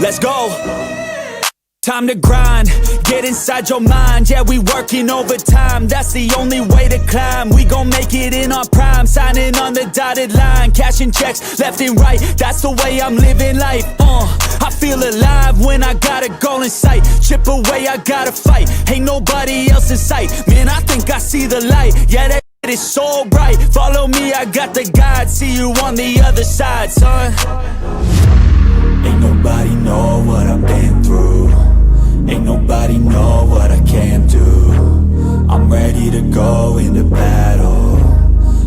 Let's go. Time to grind, get inside your mind. Yeah, we working overtime, that's the only way to climb. We gon' make it in our prime, signing on the dotted line. Cashing checks left and right, that's the way I'm living life. I feel alive when I got a goal in sight. Chip away, I gotta fight, ain't nobody else in sight. Man, I think I see the light, yeah, that is so bright. Follow me, I got the guide, see you on the other side, son. Ain't nobody know what I've been through. Ain't nobody know what I can do. I'm ready to go into battle.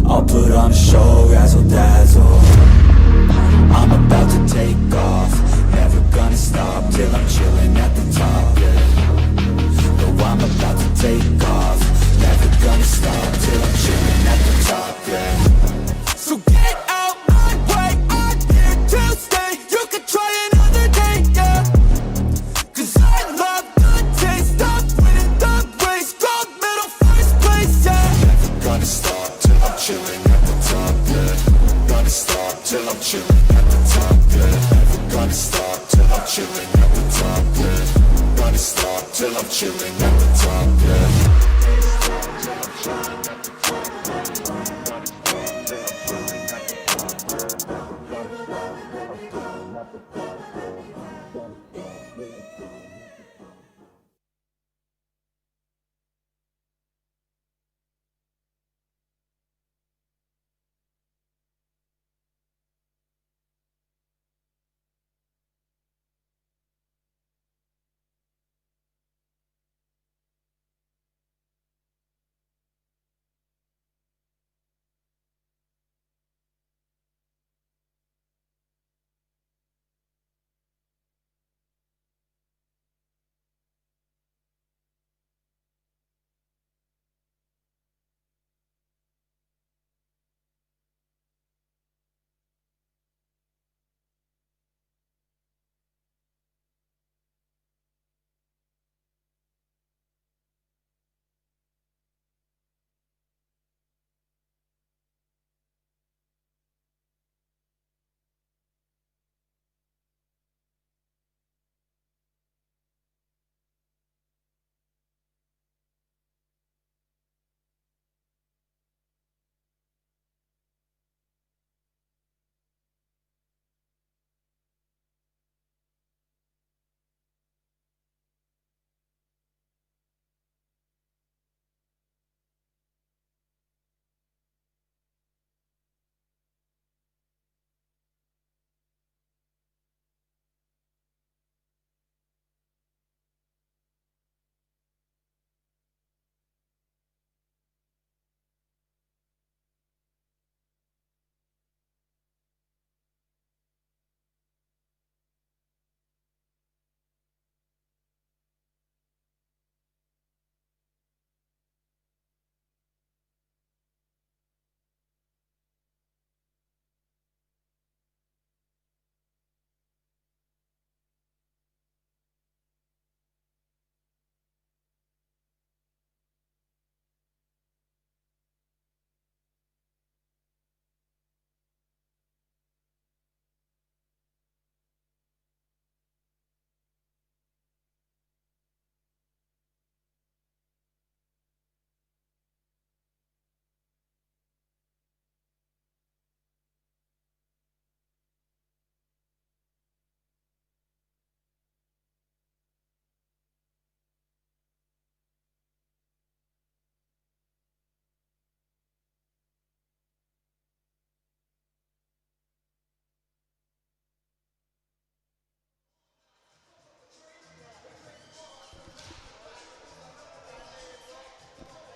I'll put on a show, razzle dazzle. I'm about to take off, never gonna stop till I'm chilling at the top, yeah. No, I'm about to take off, never gonna stop till I'm chilling at the top, yeah. So get out my way, I'm here to stay. You can try another day, yeah. Cause I love the taste of winning the race. Gold medal, first place, yeah. Never gonna stop till I'm chilling at the top, yeah. Gonna stop till I'm chilling at the top, yeah. Never gonna stop till I'm chilling at the top, yeah. Gonna stop till I'm chilling at the top, yeah.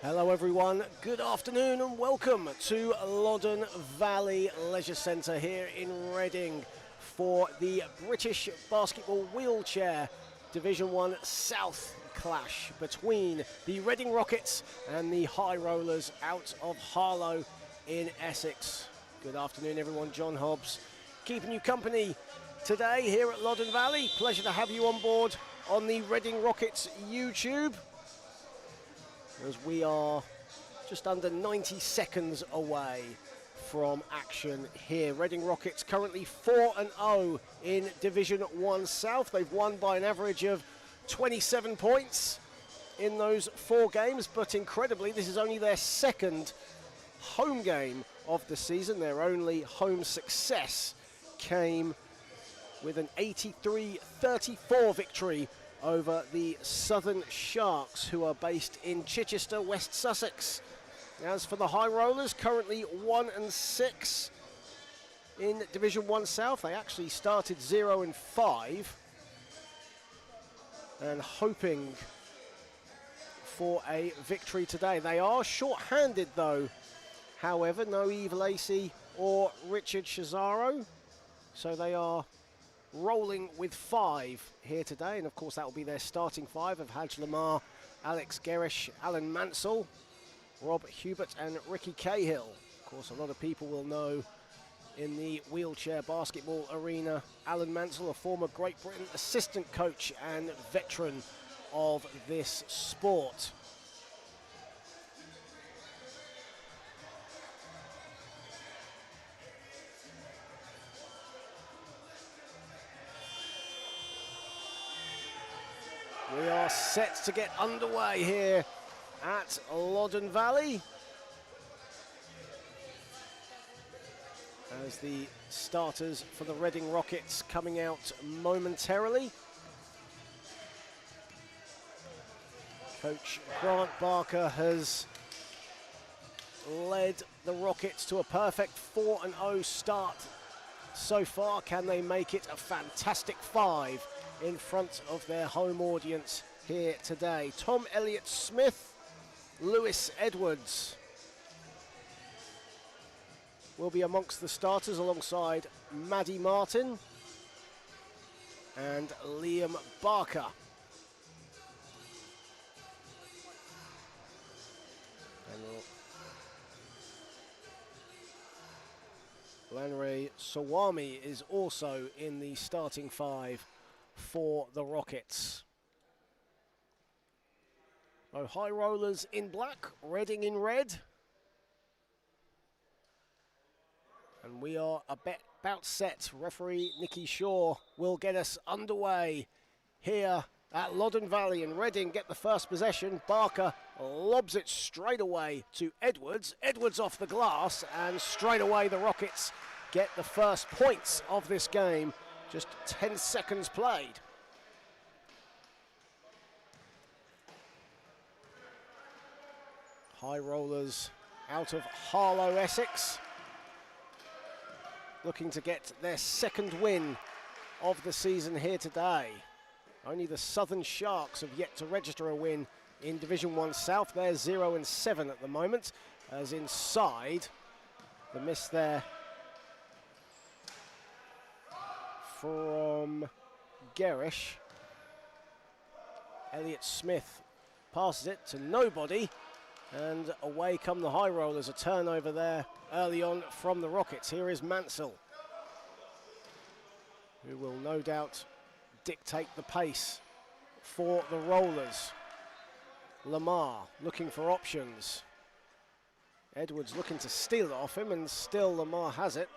Hello everyone, good afternoon and welcome to Loddon Valley Leisure Centre here in Reading for the British Basketball Wheelchair Division 1 South clash between the Reading Rockets and the High Rollers out of Harlow in Essex. Good afternoon everyone, John Hobbs keeping you company today here at Loddon Valley. Pleasure to have you on board on the Reading Rockets YouTube, as we are just under 90 seconds away from action here. Reading Rockets currently 4-0 in Division 1 South. They've won by an average of 27 points in those 4 games, but incredibly, this is only their second home game of the season. Their only home success came with an 83-34 victory over the Southern Sharks, who are based in Chichester, West Sussex. As for the High Rollers, currently 1-6 in Division 1 South. They actually started 0-5 and hoping for a victory today. They are short-handed though, however, no Eve Lacey or Richard Cesaro, so they are rolling with 5 here today, and of course that will be their starting 5 of Haj Lamar, Alex Gerish, Alan Mansell, Rob Hubert and Ricky Cahill. Of course, a lot of people will know in the wheelchair basketball arena Alan Mansell, a former Great Britain assistant coach and veteran of this sport. We are set to get underway here at Loddon Valley, as the starters for the Reading Rockets coming out momentarily. Coach Grant Barker has led the Rockets to a perfect 4-0 start so far. Can they make it a fantastic 5 in front of their home audience here today? Tom Elliott-Smith, Lewis Edwards will be amongst the starters alongside Maddie Martin and Liam Barker. And Lanre Sawami is also in the starting 5 for the Rockets. Oh, High Rollers in black, Reading in red. And we are about set. Referee Nicky Shaw will get us underway here at Loddon Valley, and Reading get the first possession. Barker lobs it straight away to Edwards. Edwards off the glass, and straight away the Rockets get the first points of this game. Just 10 seconds played. High Rollers out of Harlow, Essex, looking to get their second win of the season here today. Only the Southern Sharks have yet to register a win in Division 1 South. They're 0-7 at the moment, as inside the miss there from Gerish. Elliott-Smith passes it to nobody, and away come the High Rollers. A turnover there early on from the Rockets. Here is Mansell, who will no doubt dictate the pace for the Rollers. Lamar looking for options. Edwards looking to steal it off him, and still Lamar has it.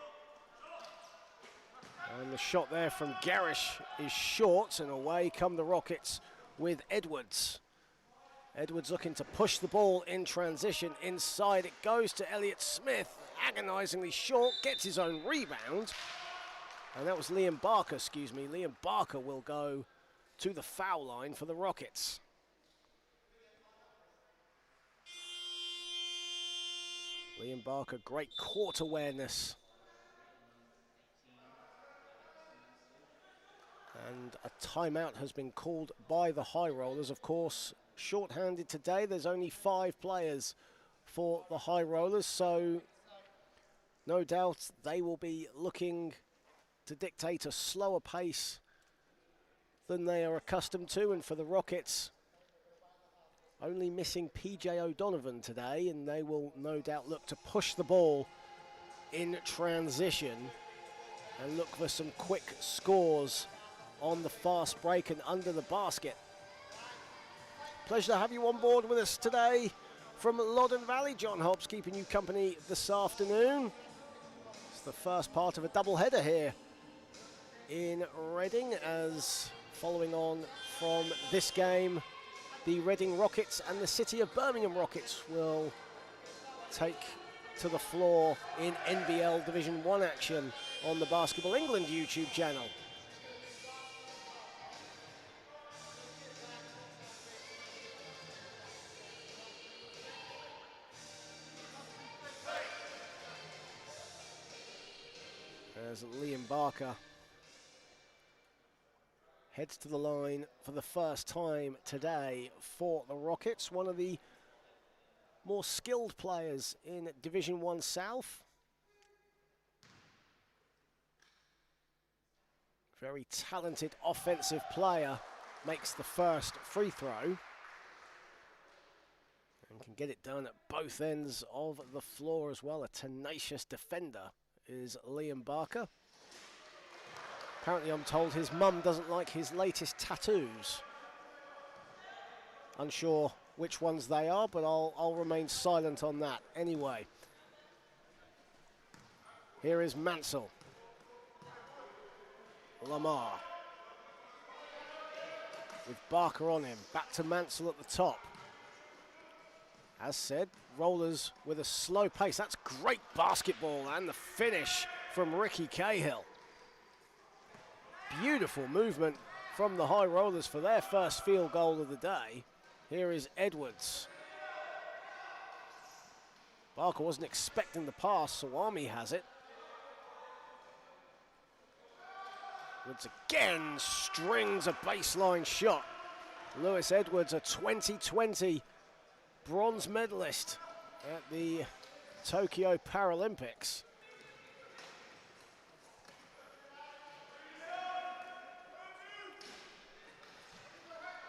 And the shot there from Gerish is short, and away come the Rockets with Edwards. Edwards looking to push the ball in transition. Inside it goes to Elliott-Smith, agonisingly short, gets his own rebound. And that was Liam Barker, excuse me. Liam Barker will go to the foul line for the Rockets. Liam Barker, great court awareness. And a timeout has been called by the High Rollers. Of course, short-handed today. There's only 5 players for the High Rollers, so no doubt they will be looking to dictate a slower pace than they are accustomed to. And for the Rockets, only missing PJ O'Donovan today, and they will no doubt look to push the ball in transition and look for some quick scores on the fast break and under the basket. Pleasure to have you on board with us today from Loddon Valley. John Hobbs keeping you company this afternoon. the first part of a double-header here in Reading, as following on from this game, the Reading Rockets and the City of Birmingham Rockets will take to the floor in NBL Division 1 action on the Basketball England YouTube channel. As Liam Barker heads to the line for the first time today for the Rockets, one of the more skilled players in Division 1 South. Very talented offensive player, makes the first free throw and can get it done at both ends of the floor as well. A tenacious defender is Liam Barker. Apparently, I'm told his mum doesn't like his latest tattoos. Unsure which ones they are, but I'll remain silent on that anyway. Here is Mansell. Lamar. With Barker on him. Back to Mansell at the top. As said, Rollers with a slow pace. That's great basketball, and the finish from Ricky Cahill. Beautiful movement from the High Rollers for their first field goal of the day. Here is Edwards. Barker wasn't expecting the pass, Swami has it. Edwards again strings a baseline shot. Lewis Edwards, a 2020 bronze medalist at the Tokyo Paralympics.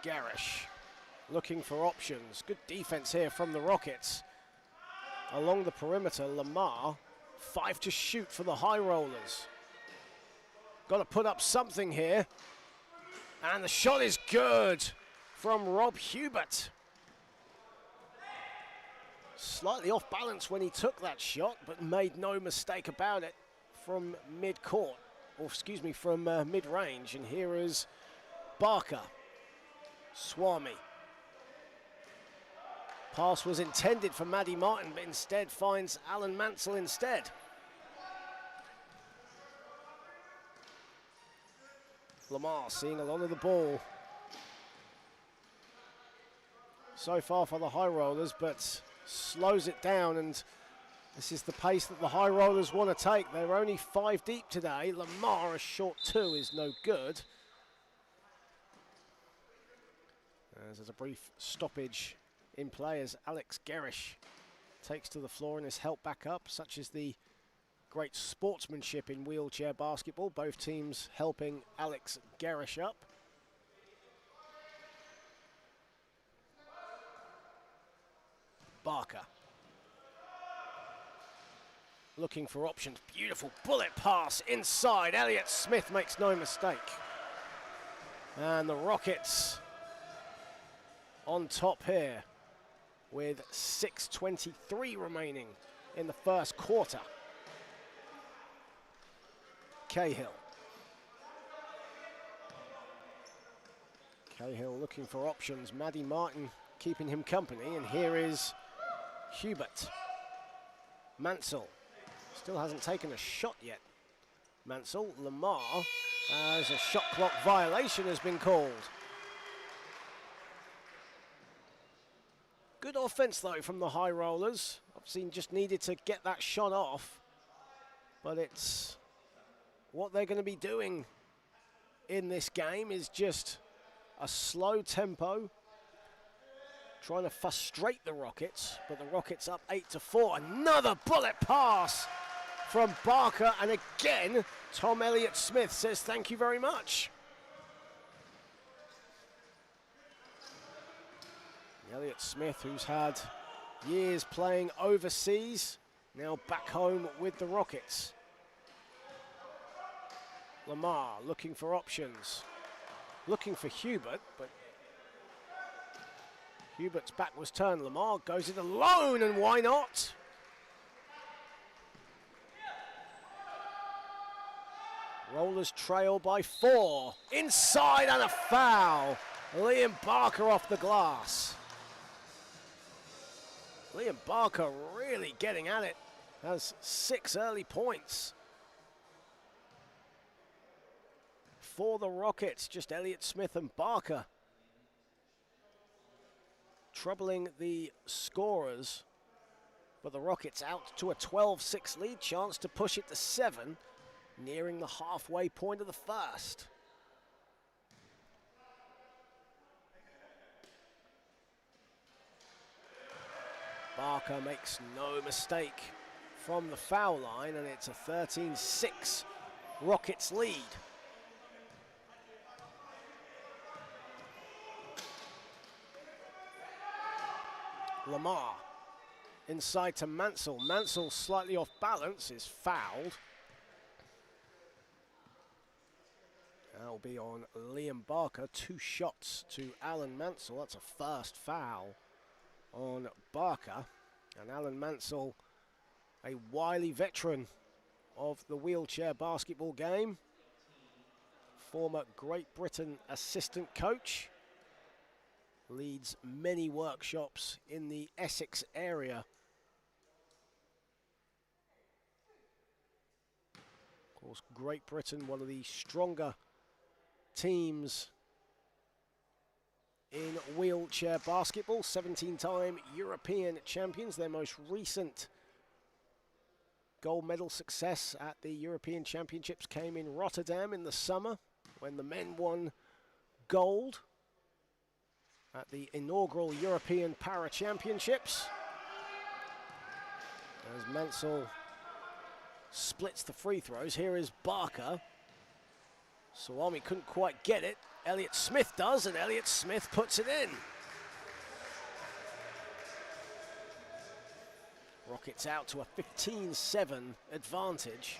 Garish looking for options. Good defense here from the Rockets. Along the perimeter, Lamar, 5 to shoot for the High Rollers. Got to put up something here. And the shot is good from Rob Hubert. Slightly off balance when he took that shot, but made no mistake about it from mid-court, or excuse me, from mid-range. And here is Barker. Swami. Pass was intended for Maddie Martin, but instead finds Alan Mansell instead. Lamar seeing a lot of the ball so far for the High Rollers, but slows it down, and this is the pace that the High Rollers want to take. They're only 5 deep today. Lamar, a short 2 is no good. As there's a brief stoppage in play as Alex Garish takes to the floor and is helped back up. Such is the great sportsmanship in wheelchair basketball. Both teams helping Alex Garish up. Barker. Looking for options. Beautiful bullet pass inside. Elliott Smith makes no mistake. And the Rockets on top here with 6:23 remaining in the first quarter. Cahill. Cahill looking for options. Maddie Martin keeping him company, and here is Hubert. Mansell still hasn't taken a shot yet. Mansell, Lamar, as a shot clock violation has been called. Good offense though from the High Rollers. Obviously just needed to get that shot off, but it's what they're going to be doing in this game is just a slow tempo, trying to frustrate the Rockets, but the Rockets up 8-4. Another bullet pass from Barker, and again, Tom Elliott Smith says thank you very much. Elliott Smith, who's had years playing overseas, now back home with the Rockets. Lamar looking for options, looking for Hubert, but Hubert's back was turned. Lamar goes it alone, and why not? Rollers trail by 4. Inside and a foul. Liam Barker off the glass. Liam Barker really getting at it. Has 6 early points. For the Rockets, just Elliott Smith and Barker troubling the scorers. But the Rockets out to a 12-6 lead, chance to push it to 7, nearing the halfway point of the first. Barker makes no mistake from the foul line, and it's a 13-6 Rockets lead. Lamar inside to Mansell. Mansell slightly off balance, is fouled. That'll be on Liam Barker. 2 shots to Alan Mansell. That's a first foul on Barker. And Alan Mansell, a wily veteran of the wheelchair basketball game. Former Great Britain assistant coach. Leads many workshops in the Essex area. Of course, Great Britain, one of the stronger teams in wheelchair basketball, 17-time European champions. Their most recent gold medal success at the European Championships came in Rotterdam in the summer when the men won gold at the inaugural European Para Championships. As Mansell splits the free throws, here is Barker. Suwami couldn't quite get it. Elliott Smith does, and Elliott Smith puts it in. Rockets out to a 15-7 advantage.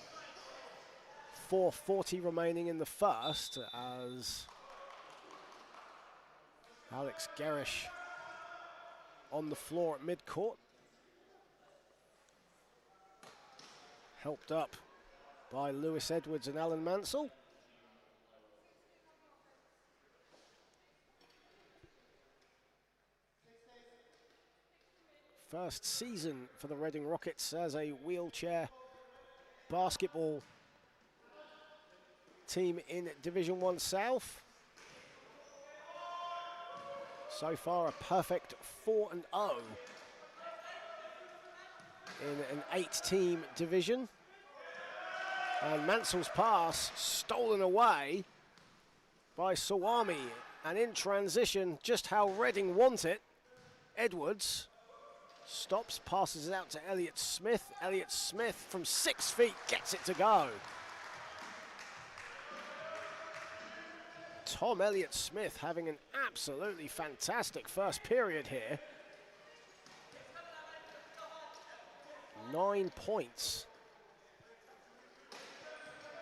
4:40 remaining in the first as Alex Garish on the floor at midcourt. Helped up by Lewis Edwards and Alan Mansell. First season for the Reading Rockets as a wheelchair basketball team in Division 1 South. So far a perfect 4-0 in an 8-team division. And Mansell's pass stolen away by Suwami. And in transition, just how Reading want it, Edwards stops, passes it out to Elliott Smith. Elliott Smith from 6 feet gets it to go. Tom Elliott Smith having an absolutely fantastic first period here. 9 points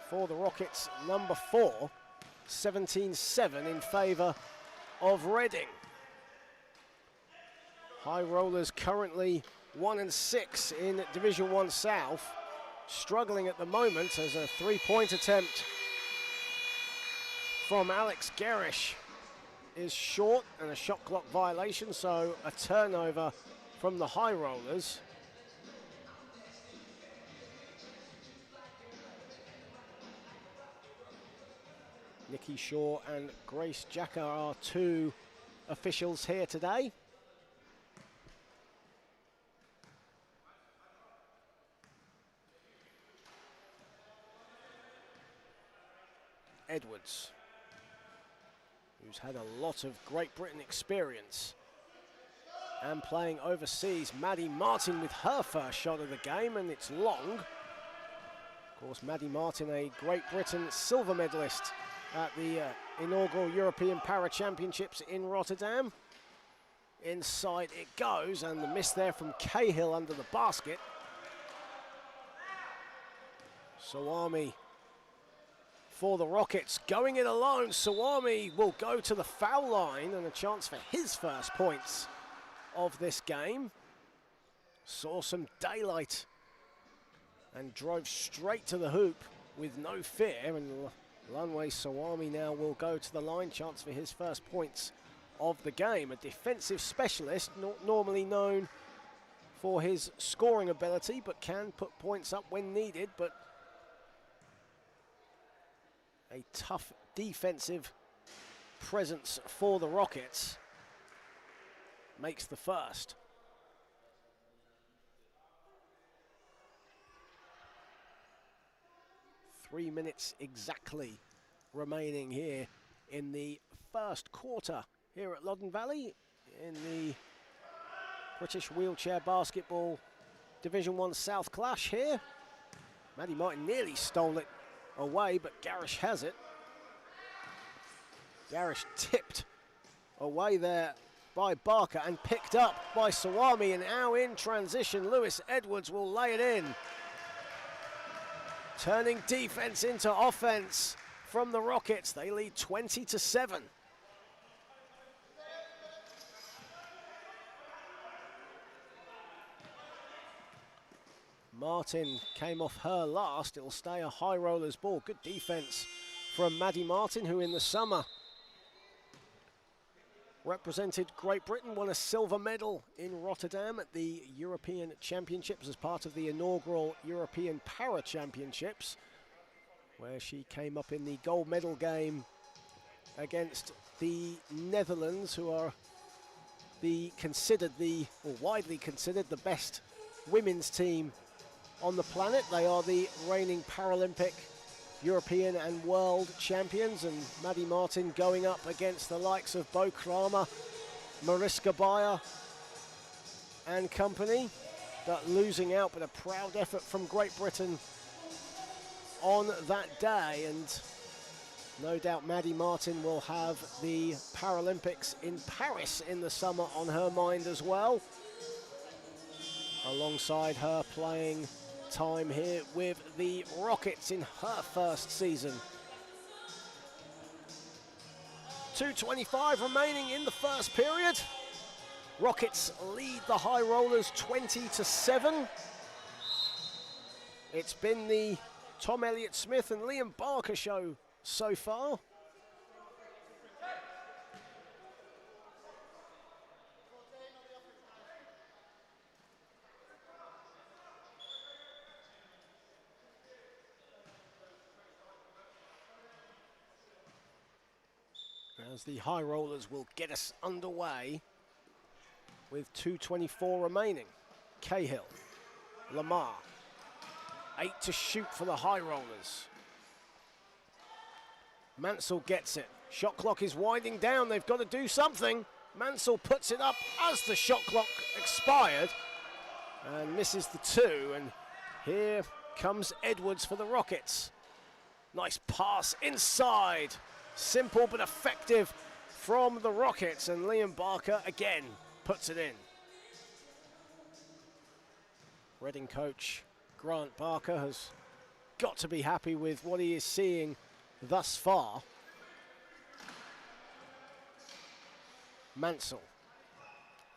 for the Rockets, number 4. 17-7 in favour of Reading. High Rollers currently 1-6 in Division 1 South. Struggling at the moment as a 3-point attempt from Alex Garish is short and a shot clock violation, so a turnover from the High Rollers. Nikki Shaw and Grace Jacker are 2 officials here today. Edwards, who's had a lot of Great Britain experience and playing overseas. Maddie Martin with her first shot of the game, and it's long. Of course, Maddie Martin, a Great Britain silver medalist at the inaugural European Para Championships in Rotterdam. Inside it goes, and the miss there from Cahill under the basket. Suwami for the Rockets, going it alone. Suwami will go to the foul line, and a chance for his first points of this game. Saw some daylight and drove straight to the hoop with no fear, and Lanwei Sawami now will go to the line, chance for his first points of the game. A defensive specialist, not normally known for his scoring ability, but can put points up when needed, but a tough defensive presence for the Rockets makes the first. Three minutes exactly remaining here in the first quarter here at Loddon Valley in the British Wheelchair Basketball Division 1 South Clash here. Maddie Martin nearly stole it away, but Garish has it. Garish tipped away there by Barker and picked up by Sawami, and now in transition Lewis Edwards will lay it in. Turning defense into offense from the Rockets. They lead 20-7. Martin came off her last. It'll stay a high rollers ball. Good defense from Maddie Martin, who in the summer represented Great Britain, won a silver medal in Rotterdam at the European Championships as part of the inaugural European Para Championships, where she came up in the gold medal game against the Netherlands, who are widely considered the best women's team on the planet. They are the reigning Paralympic, European and world champions, and Maddie Martin going up against the likes of Bo Kramer, Mariska Bayer and company, but losing out, but a proud effort from Great Britain on that day, and no doubt Maddie Martin will have the Paralympics in Paris in the summer on her mind as well, alongside her playing time here with the Rockets in her first season. 2:25 remaining in the first period. Rockets lead the High Rollers 20-7. It's been the Tom Elliott-Smith and Liam Barker show so far. As the High Rollers will get us underway with 2:24 remaining. Cahill, Lamar, 8 to shoot for the High Rollers. Mansell gets it. Shot clock is winding down. They've got to do something. Mansell puts it up as the shot clock expired and misses the two. And here comes Edwards for the Rockets. Nice pass inside. Simple but effective from the Rockets, and Liam Barker again puts it in. Reading coach Grant Barker has got to be happy with what he is seeing thus far. Mansell.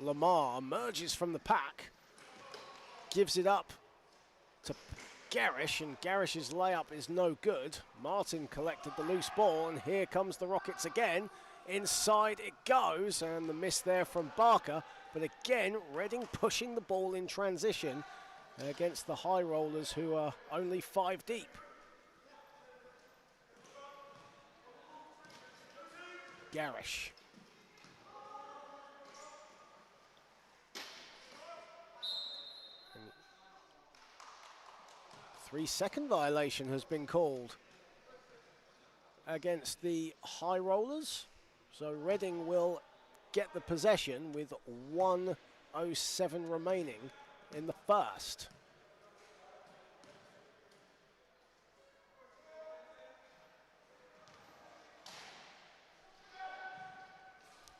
Lamar emerges from the pack, gives it up to Garish, and Garish's layup is no good. Martin collected the loose ball, and here comes the Rockets again. Inside it goes, and the miss there from Barker. But again, Reading pushing the ball in transition against the High Rollers, who are only 5 deep. Garish. And 3-second violation has been called against the High Rollers. So Reading will get the possession with 1:07 remaining in the first.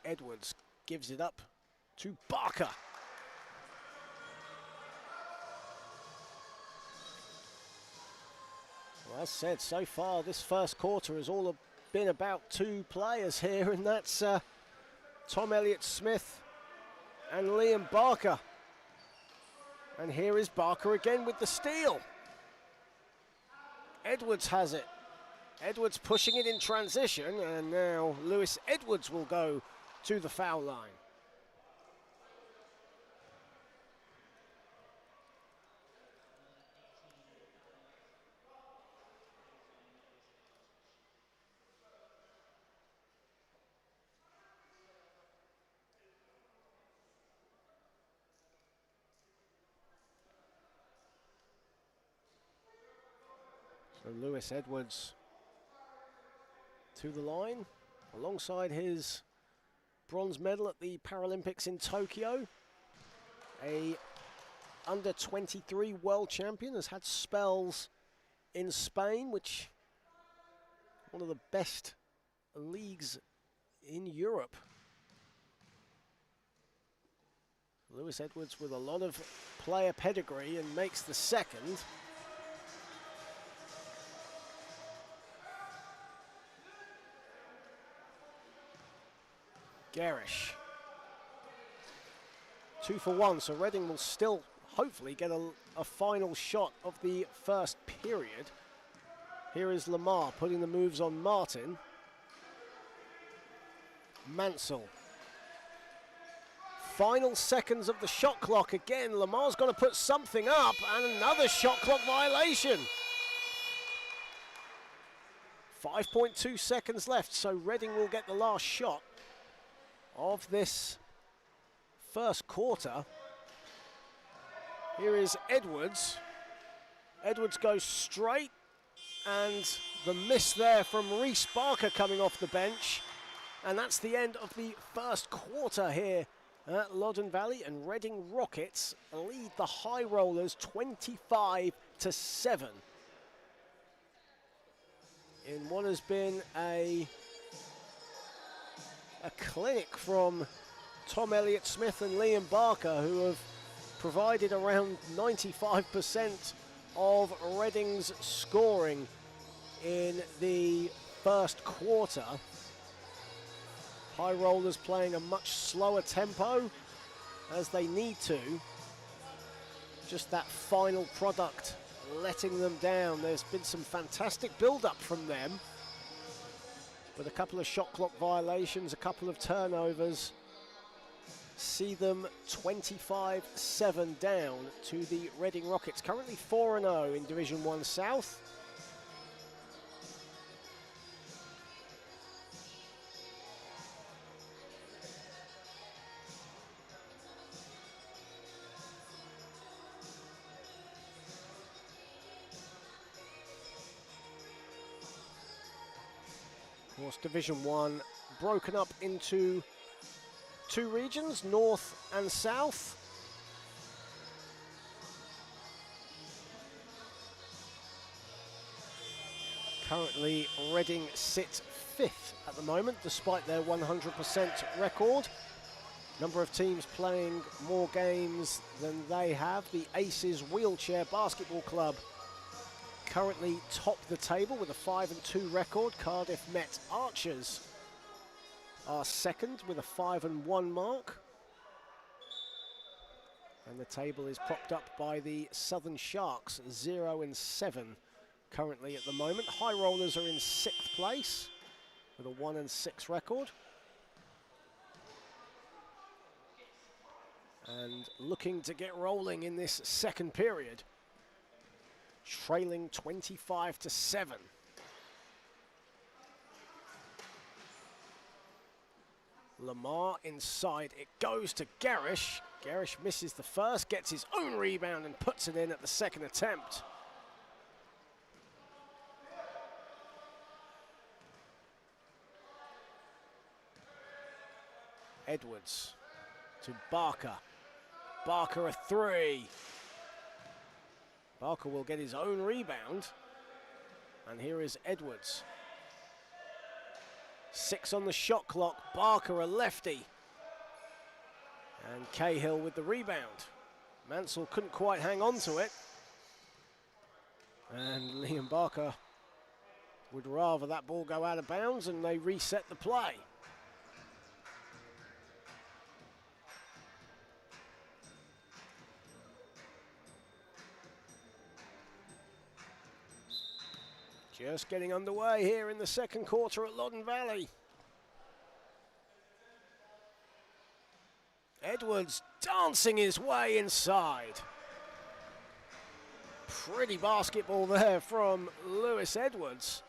Edwards gives it up to Barker. Well, as said, so far this first quarter has all been about two players here, and that's Tom Elliott-Smith and Liam Barker. And here is Barker again with the steal. Edwards has it. Edwards pushing it in transition, and now Lewis Edwards will go to the foul line. So Lewis Edwards to the line, alongside his bronze medal at the Paralympics in Tokyo. A under 23 world champion, has had spells in Spain, which one of the best leagues in Europe. Lewis Edwards with a lot of player pedigree and makes the second. Garish. 2 for 1, so Reading will still hopefully get a final shot of the first period. Here is Lamar putting the moves on Martin. Mansell. Final seconds of the shot clock again. Lamar's going to put something up, and another shot clock violation. 5.2 seconds left, so Reading will get the last shot of this first quarter. Here is Edwards. Edwards goes straight, and the miss there from Reece Barker coming off the bench. And that's the end of the first quarter here at Loddon Valley, and Reading Rockets lead the High Rollers 25-7. In what has been a clinic from Tom Elliott-Smith and Liam Barker, who have provided around 95% of Reading's scoring in the first quarter. High Rollers playing a much slower tempo, as they need to. Just that final product letting them down. There's been some fantastic build-up from them, but a couple of shot clock violations, a couple of turnovers, see them 25-7 down to the Reading Rockets, currently 4-0 in Division 1 South. Of course, Division 1 broken up into two regions, North and South. Currently, Reading sit 5th at the moment, despite their 100% record. Number of teams playing more games than they have. The Aces Wheelchair Basketball Club currently top the table with a 5-2 record. Cardiff Met Archers are second with a 5-1 mark. And the table is propped up by the Southern Sharks, 0-7 currently at the moment. High Rollers are in 6th place with a 1-6 record. And looking to get rolling in this second period, trailing 25-7. Lamar inside, it goes to Garish. Garish misses the first, gets his own rebound and puts it in at the second attempt. Edwards to Barker. Barker a three. Barker will get his own rebound. And here is Edwards. 6 on the shot clock. Barker a lefty. And Cahill with the rebound. Mansell couldn't quite hang on to it. And Liam Barker would rather that ball go out of bounds, and they reset the play. Just getting underway here in the second quarter at Loddon Valley. Edwards dancing his way inside. Pretty basketball there from Lewis Edwards.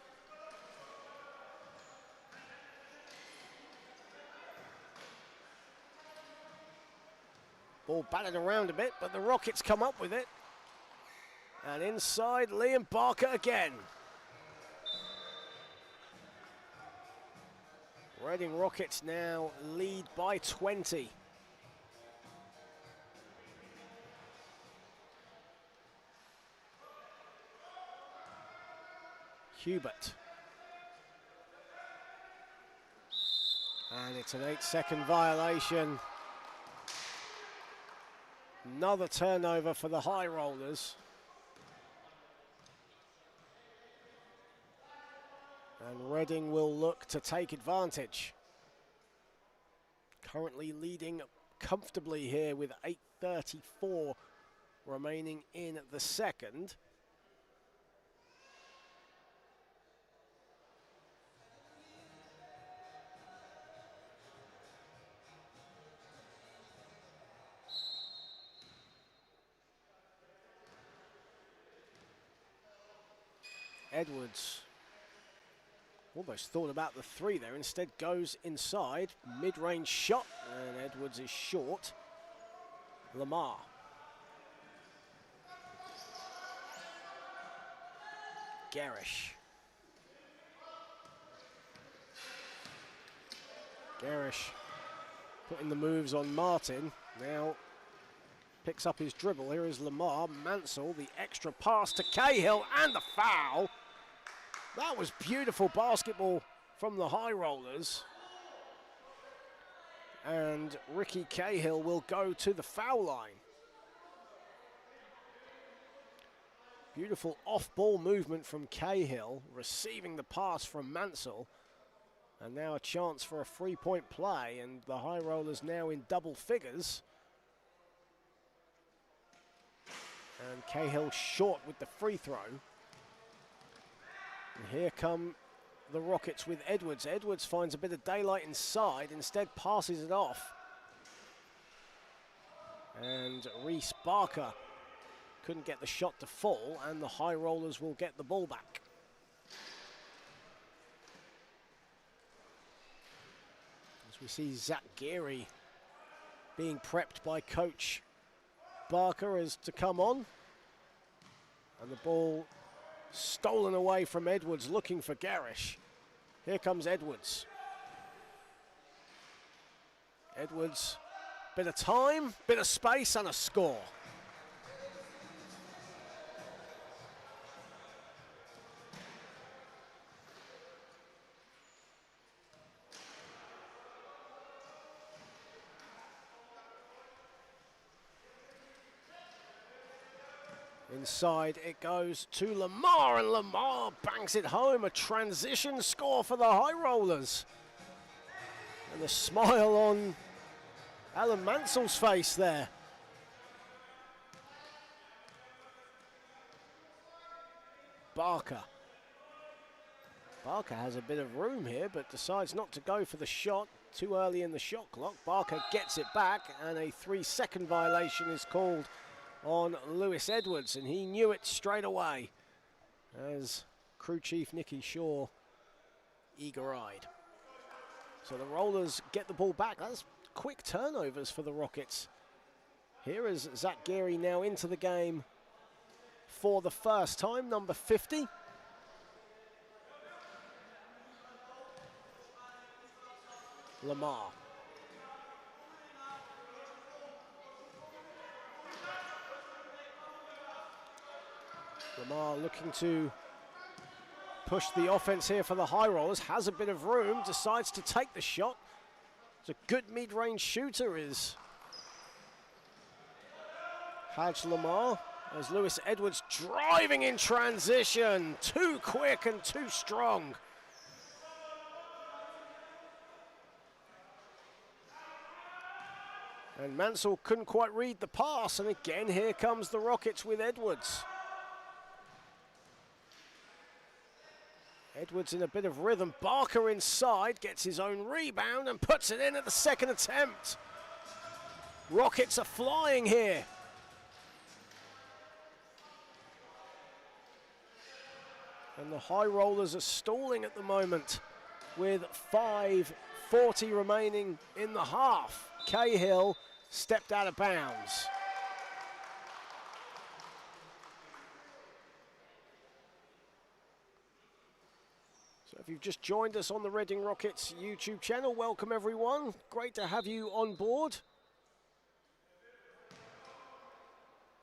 Ball batted around a bit, but the Rockets come up with it. And inside, Liam Barker again. Reading Rockets now lead by 20. Hubert. And it's an 8-second violation. Another turnover for the High Rollers. And Reading will look to take advantage. Currently leading comfortably here with 8:34 remaining in the second. Edwards almost thought about the three there, instead goes inside, mid-range shot, and Edwards is short. Lamar. Garish. Garish putting the moves on Martin, now picks up his dribble. Here is Lamar. Mansell, the extra pass to Cahill, and the foul. That was beautiful basketball from the High Rollers. And Ricky Cahill will go to the foul line. Beautiful off-ball movement from Cahill, receiving the pass from Mansell. And now a chance for a three-point play, and the High Rollers now in double figures. And Cahill short with the free throw. And here come the Rockets with Edwards. Edwards finds a bit of daylight inside, instead passes it off. And Reese Barker couldn't get the shot to fall, and the High Rollers will get the ball back. As we see Zach Geary being prepped by Coach Barker as to come on. And the ball stolen away from Edwards, looking for Garish. Here comes Edwards. Edwards, bit of time, bit of space, and a score. Inside it goes to Lamar, and Lamar banks it home. A transition score for the High Rollers. And the smile on Alan Mansell's face there. Barker. Barker has a bit of room here, but decides not to go for the shot. Too early in the shot clock. Barker gets it back, and a 3-second violation is called on Lewis Edwards, and he knew it straight away as crew chief Nicky Shaw eager-eyed. So the Rollers get the ball back. That's quick turnovers for the Rockets. Here is Zach Geary now into the game for the first time, number 50. Lamar. Lamar looking to push the offense here for the High Rollers. Has a bit of room, decides to take the shot. It's a good mid-range shooter is Haj Lamar. As Lewis Edwards driving in transition. Too quick and too strong. And Mansell couldn't quite read the pass, and again here comes the Rockets with Edwards. Edwards in a bit of rhythm. Barker inside, gets his own rebound and puts it in at the second attempt. Rockets are flying here. And the High Rollers are stalling at the moment with 5:40 remaining in the half. Cahill stepped out of bounds. So if you've just joined us on the Reading Rockets YouTube channel, welcome everyone. Great to have you on board.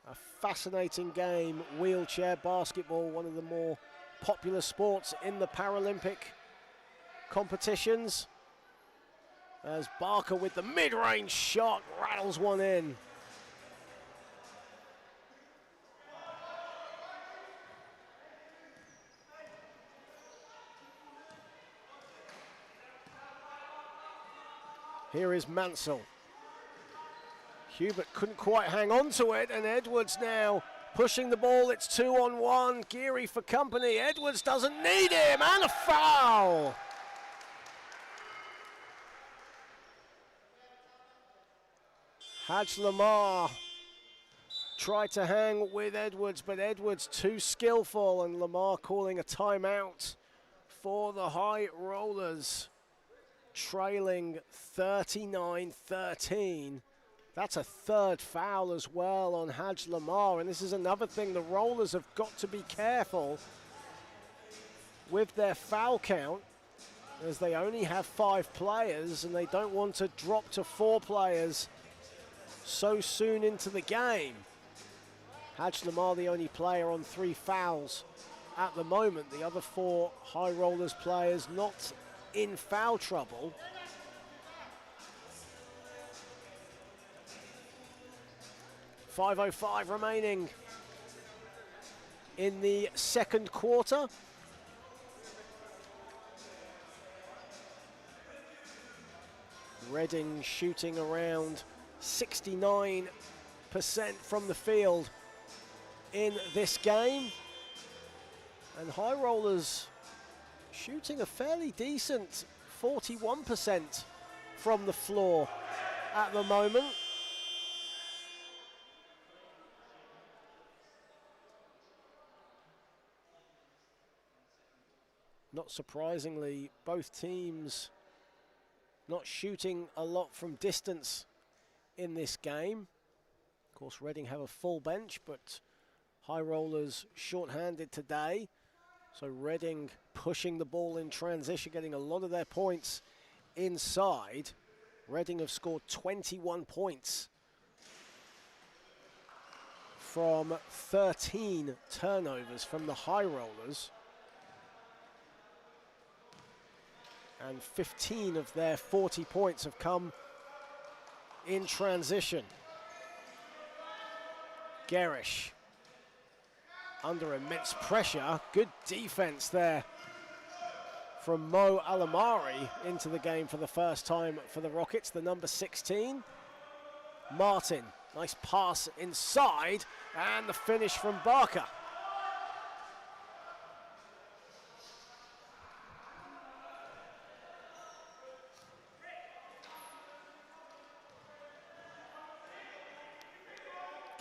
A fascinating game, wheelchair basketball, one of the more popular sports in the Paralympic competitions. As Barker with the mid-range shot rattles one in. Here is Mansell. Hubert couldn't quite hang on to it, and Edwards now pushing the ball. It's 2-on-1. Geary for company. Edwards doesn't need him, and a foul. Hadj Lamar tried to hang with Edwards, but Edwards too skillful, and Lamar calling a timeout for the High Rollers, trailing 39-13. That's a third foul as well on Hadj Lamar, and this is another thing. The Rollers have got to be careful with their foul count, as they only have 5 players, and they don't want to drop to 4 players so soon into the game. Hadj Lamar, the only player on 3 fouls at the moment. The other 4 High Rollers players not in foul trouble. .505 remaining in the second quarter. Reading shooting around 69% from the field in this game. And High Rollers shooting a fairly decent 41% from the floor at the moment. Not surprisingly, both teams not shooting a lot from distance in this game. Of course, Reading have a full bench, but High Rollers short-handed today. So Reading pushing the ball in transition, getting a lot of their points inside. Reading have scored 21 points from 13 turnovers from the High Rollers. And 15 of their 40 points have come in transition. Garish under immense pressure. Good defense there from Mo Alamari into the game for the first time for the Rockets, the number 16. Martin, nice pass inside, and the finish from Barker.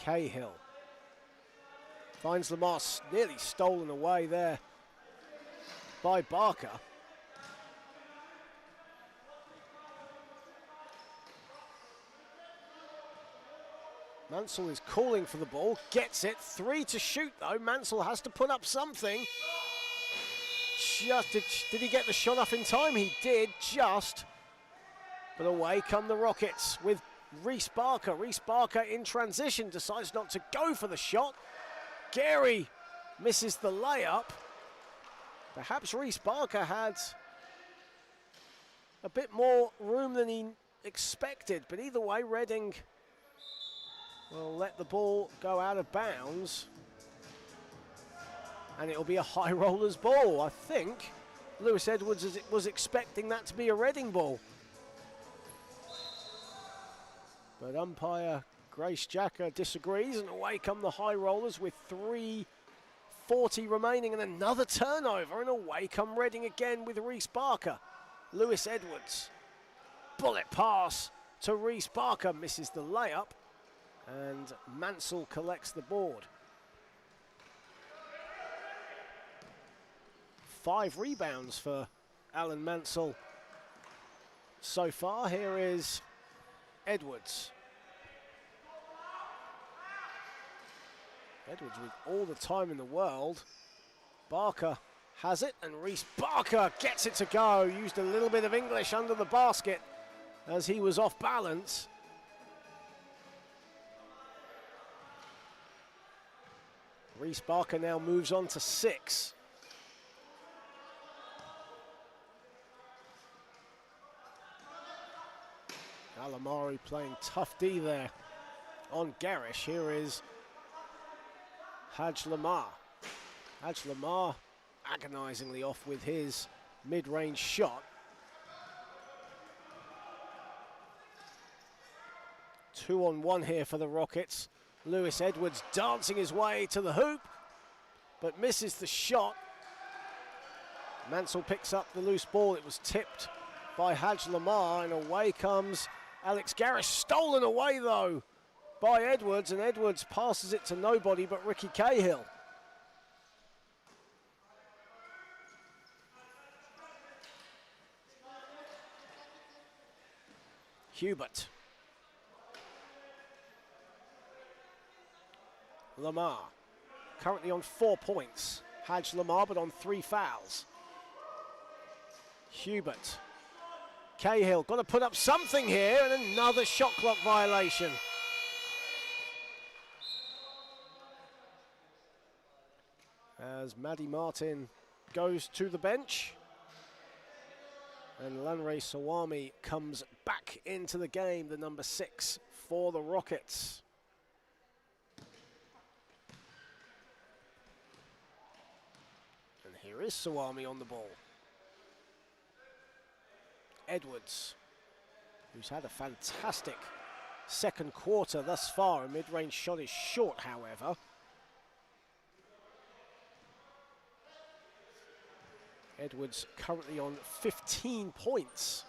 Cahill finds Lamar, nearly stolen away there by Barker. Mansell is calling for the ball, gets it, 3 to shoot though. Mansell has to put up something. Did he get the shot off in time? He did, just. But away come the Rockets with Reese Barker. Reese Barker in transition decides not to go for the shot. Gary misses the layup. Perhaps Reese Barker had a bit more room than he expected, but either way, Reading will let the ball go out of bounds, and it'll be a High Rollers ball. I think Lewis Edwards was expecting that to be a Reading ball. But umpire Grace Jacker disagrees, and away come the High Rollers with 3 40 remaining and another turnover, and away come Reading again with Reece Barker. Lewis Edwards, bullet pass to Reece Barker, misses the layup, and Mansell collects the board. 5 rebounds for Alan Mansell so far. Here is Edwards. Edwards with all the time in the world. Barker has it, and Reece Barker gets it to go. Used a little bit of English under the basket as he was off balance. Reece Barker now moves on to 6. Alamari playing tough D there on Garish. Here is Haj Lamar. Haj Lamar agonizingly off with his mid-range shot. 2-on-1 here for the Rockets. Lewis Edwards dancing his way to the hoop, but misses the shot. Mansell picks up the loose ball. It was tipped by Haj Lamar, and away comes Alex Garish. Stolen away, though, by Edwards, and Edwards passes it to nobody but Ricky Cahill. Hubert. Lamar, currently on 4 points. Haj Lamar, but on 3 fouls. Hubert. Cahill, got to put up something here, and another shot clock violation. As Maddie Martin goes to the bench, and Lanre Sawami comes back into the game, the number 6 for the Rockets. And here is Sawami on the ball. Edwards, who's had a fantastic second quarter thus far. A mid-range shot is short, however. Edwards currently on 15 points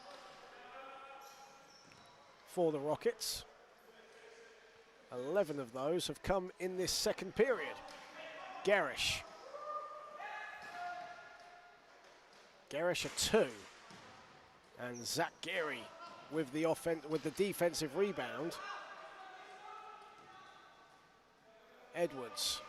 for the Rockets. 11 of those have come in this second period. Garish. Garish a 2. And Zach Geary with the defensive rebound. Edwards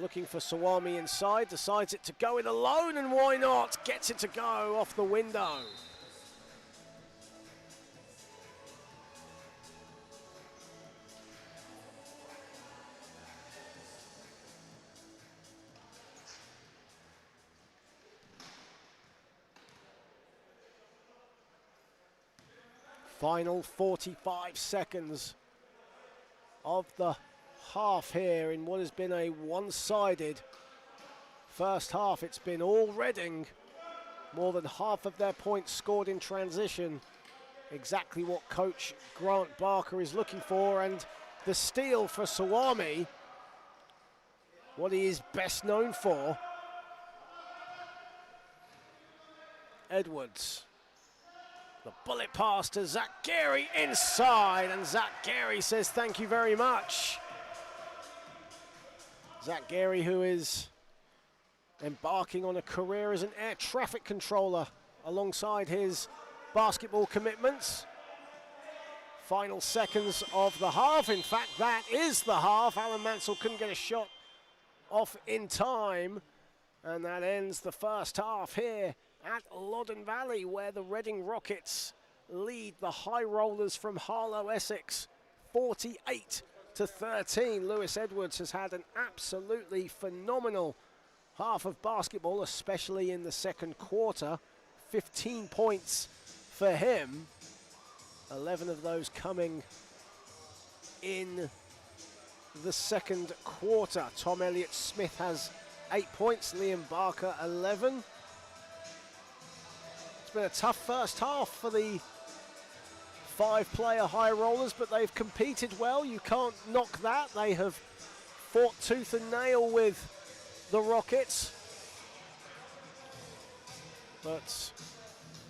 looking for Sawami inside, decides it to go in alone, and why not? Gets it to go off the window. Final 45 seconds of the half here in what has been a one-sided first half. It's been all Reading. More than half of their points scored in transition. Exactly what coach Grant Barker is looking for, and the steal for Sawami, what he is best known for. Edwards. The bullet pass to Zach Geary inside, and Zach Geary says thank you very much. Zach Geary, who is embarking on a career as an air traffic controller alongside his basketball commitments. Final seconds of the half. In fact, that is the half. Alan Mansell couldn't get a shot off in time, and that ends the first half here at Loddon Valley, where the Reading Rockets lead the High Rollers from Harlow, Essex, 48-13. Lewis Edwards has had an absolutely phenomenal half of basketball, especially in the second quarter. 15 points for him, 11 of those coming in the second quarter. Tom Elliott-Smith has 8 points, Liam Barker 11. It's been a tough first half for the 5-player High Rollers, but they've competed well. You can't knock that. They have fought tooth and nail with the Rockets. But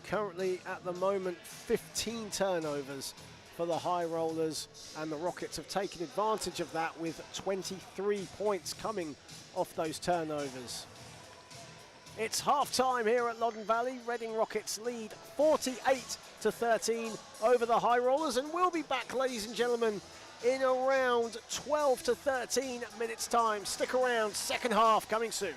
currently at the moment 15 turnovers for the High Rollers, and the Rockets have taken advantage of that with 23 points coming off those turnovers. It's half time here at Loddon Valley. Reading Rockets lead 48-13 over the High Rollers, and we'll be back, ladies and gentlemen, in around 12 to 13 minutes time. Stick around, second half coming soon.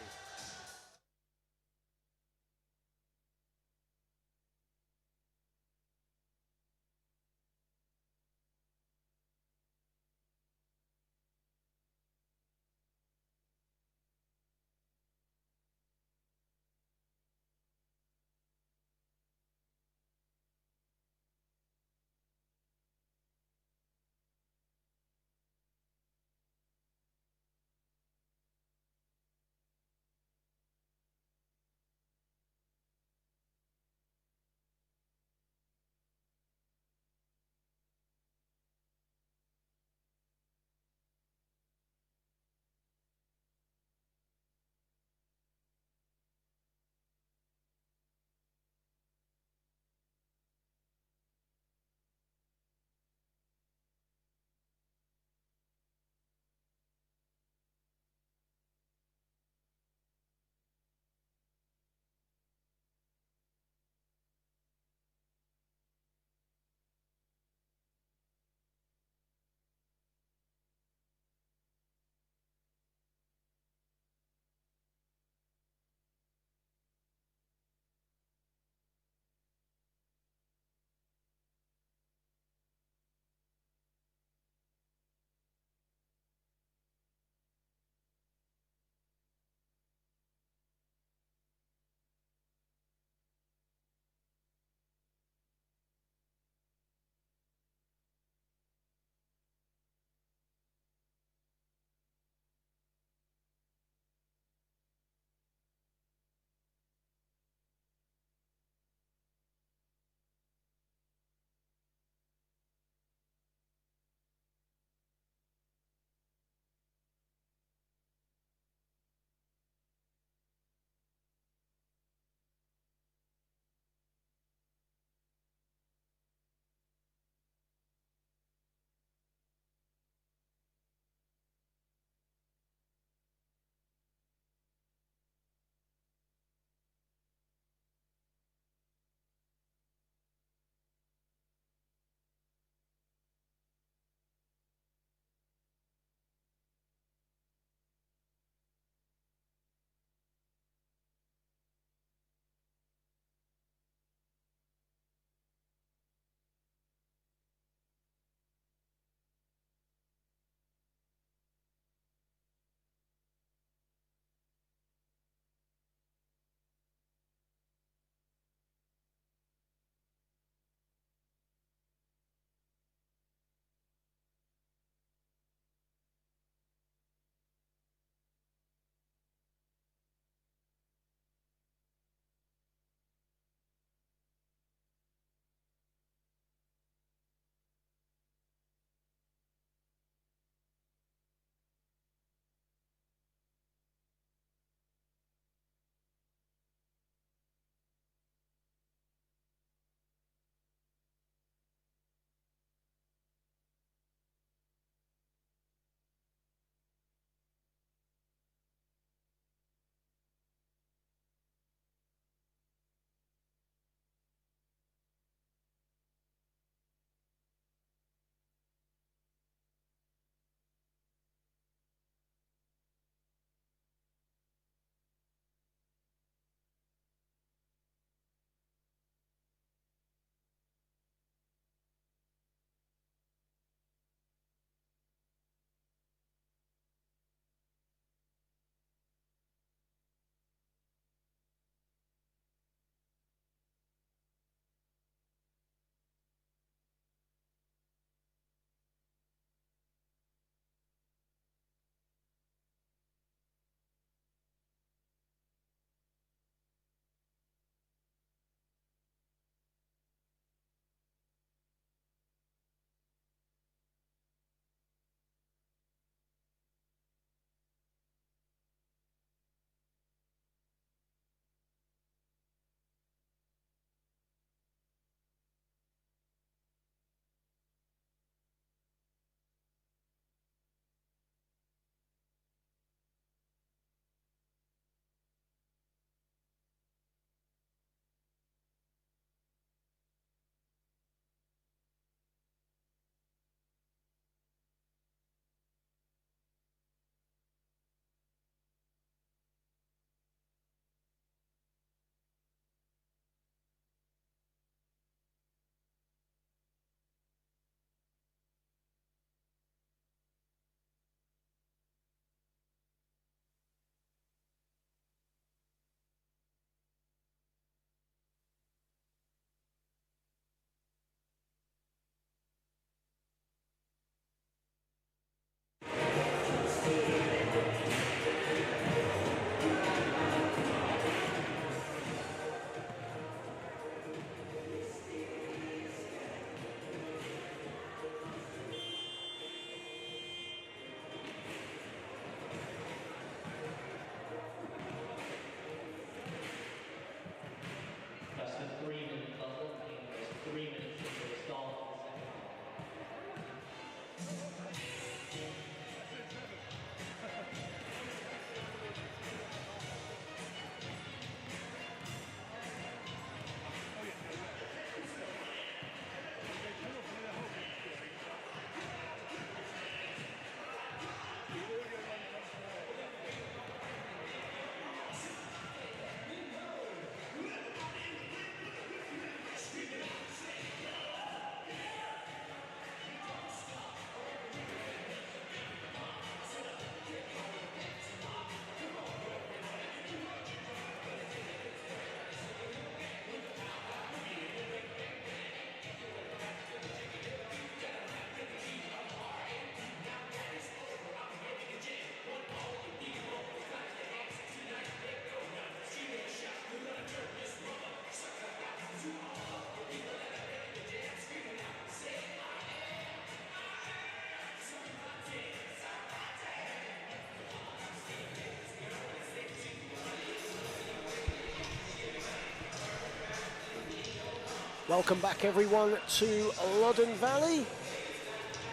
Welcome back everyone to Loddon Valley,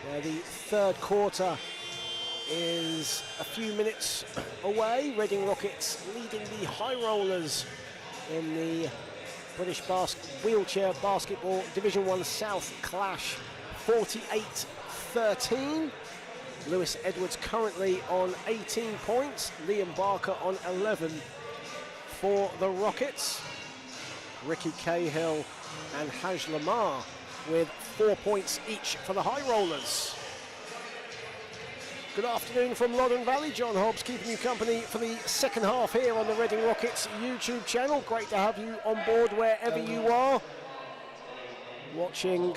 where the third quarter is a few minutes away. Reading Rockets leading the High Rollers in the British Wheelchair Basketball Division 1 South Clash 48-13. Lewis Edwards currently on 18 points, Liam Barker on 11 for the Rockets. Ricky Cahill and Haj Lamar with 4 points each for the High Rollers. Good afternoon from Loddon Valley. John Hobbs keeping you company for the second half here on the Reading Rockets YouTube channel. Great to have you on board wherever you are, watching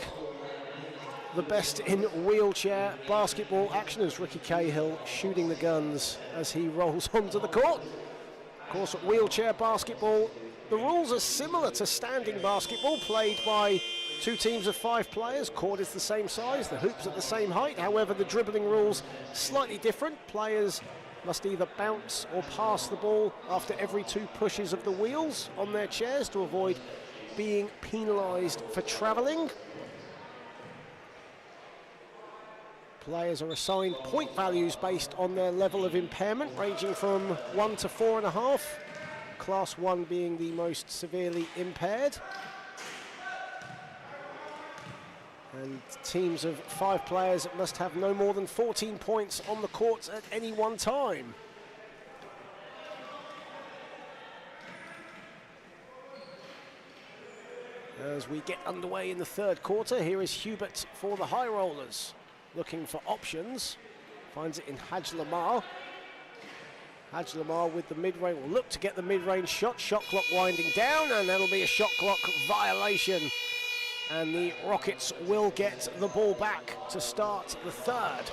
the best in wheelchair basketball action as Ricky Cahill shooting the guns as he rolls onto the court. Of course, at wheelchair basketball, the rules are similar to standing basketball, played by two teams of 5 players. Court is the same size, the hoops at the same height. However, the dribbling rules slightly different. Players must either bounce or pass the ball after every 2 pushes of the wheels on their chairs to avoid being penalised for travelling. Players are assigned point values based on their level of impairment, ranging from 1 to 4.5, Class 1 being the most severely impaired. And teams of 5 players must have no more than 14 points on the court at any one time. As we get underway in the third quarter, here is Hubert for the High Rollers. Looking for options, finds it in Haj Lamar. Haj Lamar with the mid-range, will look to get the mid-range shot. Shot clock winding down, and that'll be a shot clock violation. And the Rockets will get the ball back to start the third.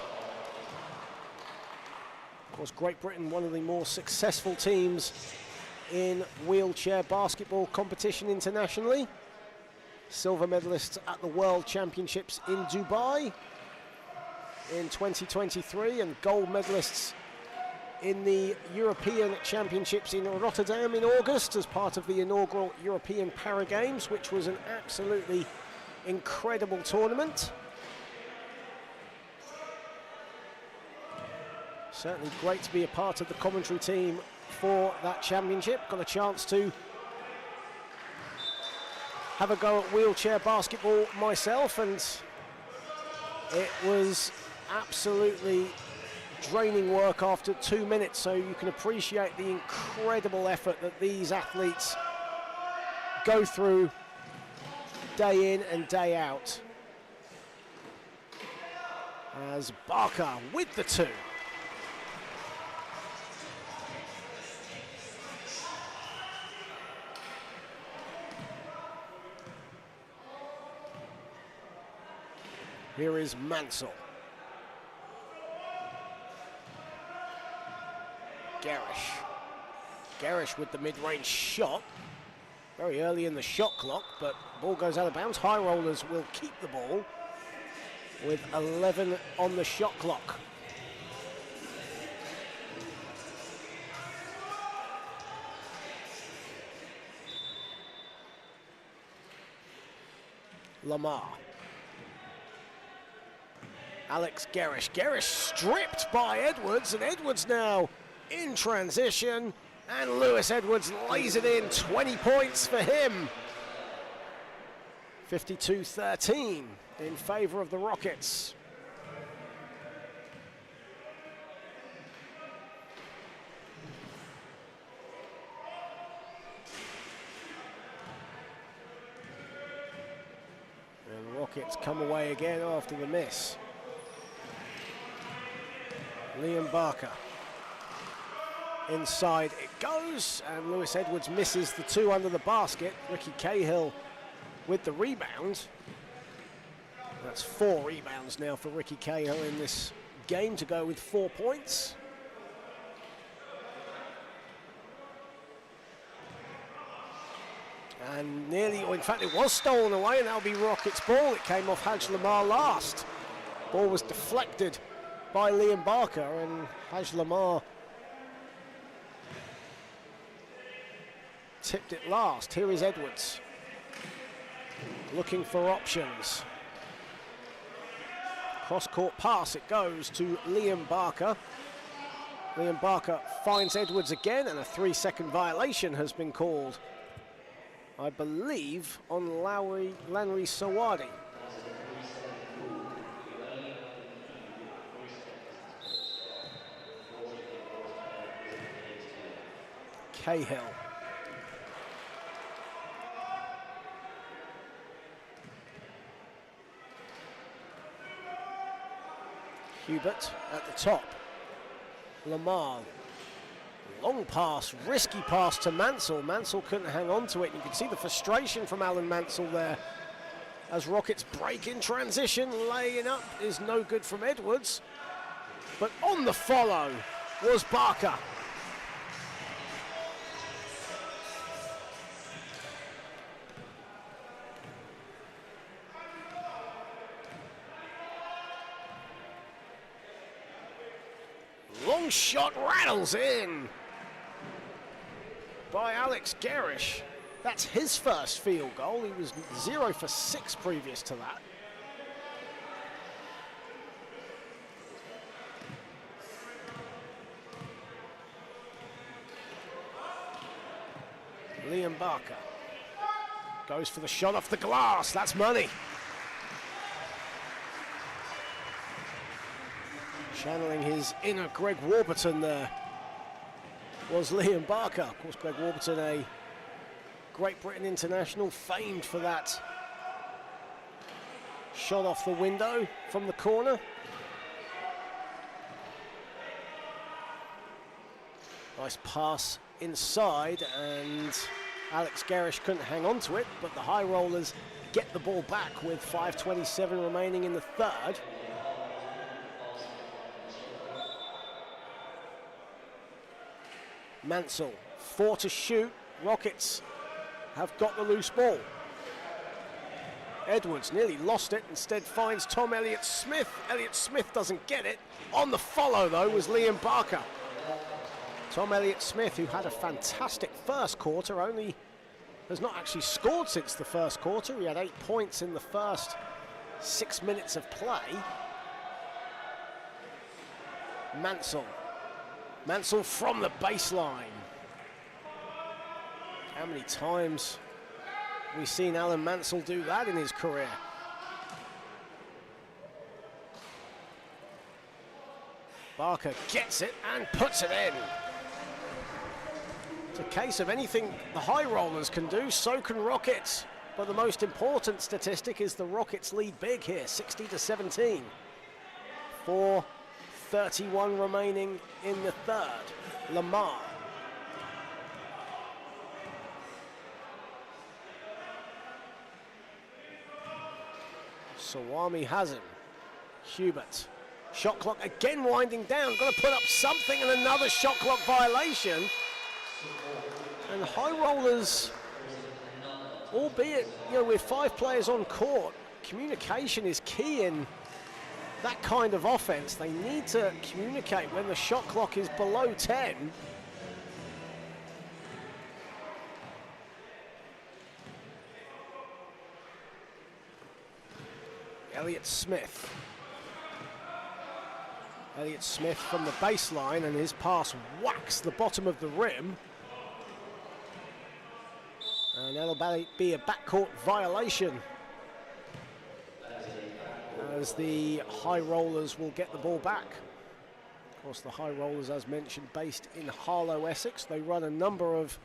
Of course, Great Britain, one of the more successful teams in wheelchair basketball competition internationally. Silver medalists at the World Championships in Dubai in 2023, and gold medalists in the European Championships in Rotterdam in August as part of the inaugural European Para Games, which was an absolutely incredible tournament. Certainly great to be a part of the commentary team for that championship. Got a chance to have a go at wheelchair basketball myself, and it was absolutely draining work after 2 minutes, so you can appreciate the incredible effort that these athletes go through day in and day out. As Barker with the 2. Here is Mansell. Garish with the mid-range shot. Very early in the shot clock, but ball goes out of bounds. High Rollers will keep the ball with 11 on the shot clock. Lamar. Alex Garish. Garish stripped by Edwards, and Edwards now in transition, and Lewis Edwards lays it in. 20 points for him. 52-13 in favor of the Rockets. And the Rockets come away again after the miss. Liam Barker. Inside it goes, and Lewis Edwards misses the 2 under the basket. Ricky Cahill with the rebound. That's 4 rebounds now for Ricky Cahill in this game to go with 4 points. And nearly, or in fact it was stolen away, and that'll be Rockets' ball. It came off Haj Lamar last. Ball was deflected by Liam Barker, and Haj Lamar tipped it last. Here is Edwards. looking for options. Cross-court pass, it goes to Liam Barker. Liam Barker finds Edwards again, and a 3-second violation has been called, I believe, on Lanry Sawadi. Cahill. Hubert at the top. Lamar. Long pass, risky pass to Mansell. Mansell couldn't hang on to it. You can see the frustration from Alan Mansell there as Rockets break in transition. Laying up is no good from Edwards. But on the follow was Barker. Long shot rattles in by Alex Garish. That's his first field goal. He was 0 for 6 previous to that. Liam Barker goes for the shot off the glass. That's money. Channeling his inner Greg Warburton there was Liam Barker. Of course, Greg Warburton, a Great Britain international, famed for that shot off the window from the corner. Nice pass inside, and Alex Garish couldn't hang on to it, but the High Rollers get the ball back with 5:27 remaining in the third. Mansell, 4 to shoot. Rockets have got the loose ball. Edwards nearly lost it, instead finds Tom Elliott-Smith. Elliott-Smith doesn't get it. On the follow, though, was Liam Barker. Tom Elliott-Smith, who had a fantastic first quarter, only has not actually scored since the first quarter. He had 8 points in the first 6 minutes of play. Mansell from the baseline. How many times have we seen Alan Mansell do that in his career? Barker gets it and puts it in. It's a case of anything the High Rollers can do, so can Rockets. But the most important statistic is the Rockets lead big here, 60-17. 4:31 remaining in the third. Lamar. Sawami has him. Hubert. Shot clock again winding down. Got to put up something, and another shot clock violation. And High Rollers, albeit with 5 players on court, communication is key in that kind of offense. They need to communicate when the shot clock is below 10. Elliott-Smith. Elliott-Smith from the baseline, and his pass whacks the bottom of the rim. And that'll be a backcourt violation, as the High Rollers will get the ball back. Of course, the High Rollers, as mentioned, based in Harlow, Essex. They run a number of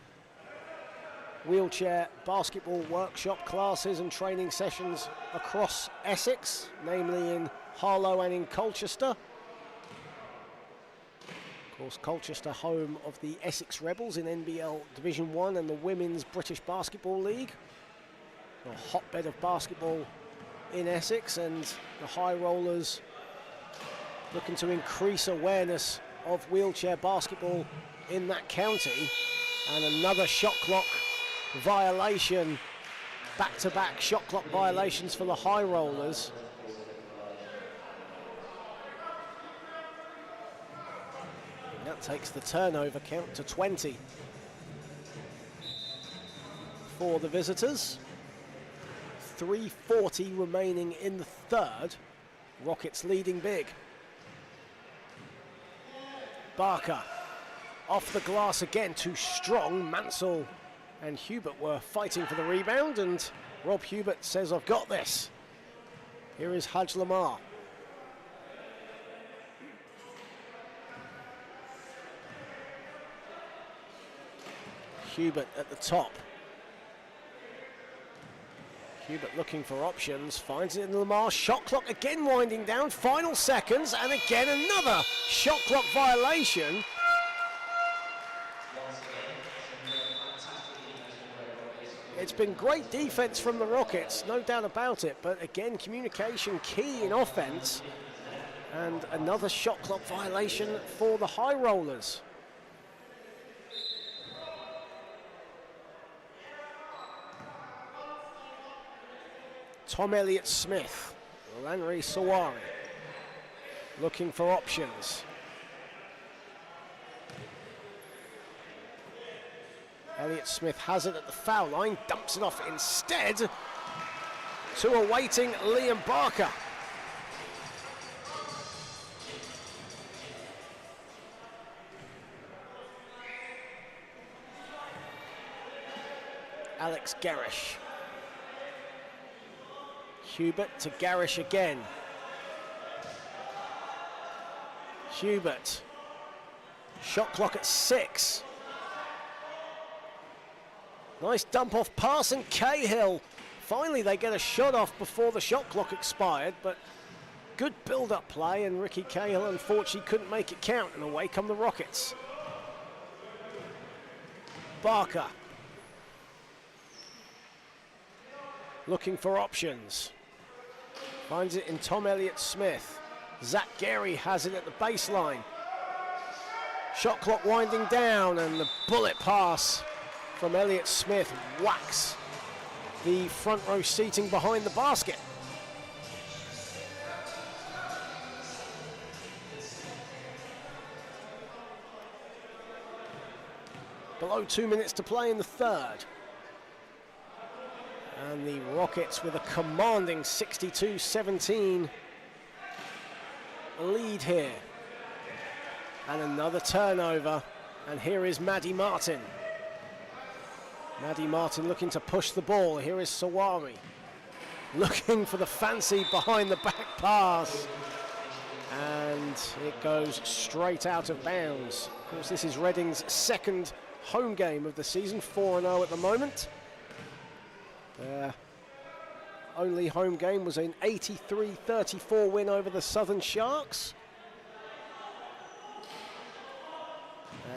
wheelchair basketball workshop classes and training sessions across Essex, namely in Harlow and in Colchester. Of course, Colchester, home of the Essex Rebels in NBL Division 1 and the Women's British Basketball League. A hotbed of basketball in Essex, and the High Rollers looking to increase awareness of wheelchair basketball in that county. And another shot clock violation, back-to-back shot clock violations for the High Rollers. And that takes the turnover count to 20 for the visitors. 3:40 remaining in the third. Rockets leading big. Barker off the glass again, too strong. Mansell and Hubert were fighting for the rebound, and Rob Hubert says, "I've got this." Here is Haj Lamar. Hubert at the top. Hubert looking for options, finds it in Lamar. Shot clock again winding down, final seconds, and again another shot clock violation. It's been great defense from the Rockets, no doubt about it, but again, communication key in offense, and another shot clock violation for the High Rollers. Tom Elliott-Smith, Lanry Sawari, looking for options. Elliott-Smith has it at the foul line, dumps it off instead to a waiting Liam Barker. Alex Garish. Hubert to Garish again. Hubert. Shot clock at 6. Nice dump off pass, and Cahill. Finally they get a shot off before the shot clock expired, but good build-up play, and Ricky Cahill unfortunately couldn't make it count, and away come the Rockets. Barker. Looking for options. Finds it in Tom Elliott-Smith. Zach Gary has it at the baseline. Shot clock winding down, and the bullet pass from Elliott-Smith whacks the front row seating behind the basket. Below 2 minutes to play in the third. And the Rockets with a commanding 62-17 lead here. And another turnover. And here is Maddie Martin. Maddie Martin looking to push the ball. Here is Sawari. Looking for the fancy behind the back pass. And it goes straight out of bounds. Of course, this is Reading's second home game of the season, 4-0 at the moment. Their only home game was an 83-34 win over the Southern Sharks.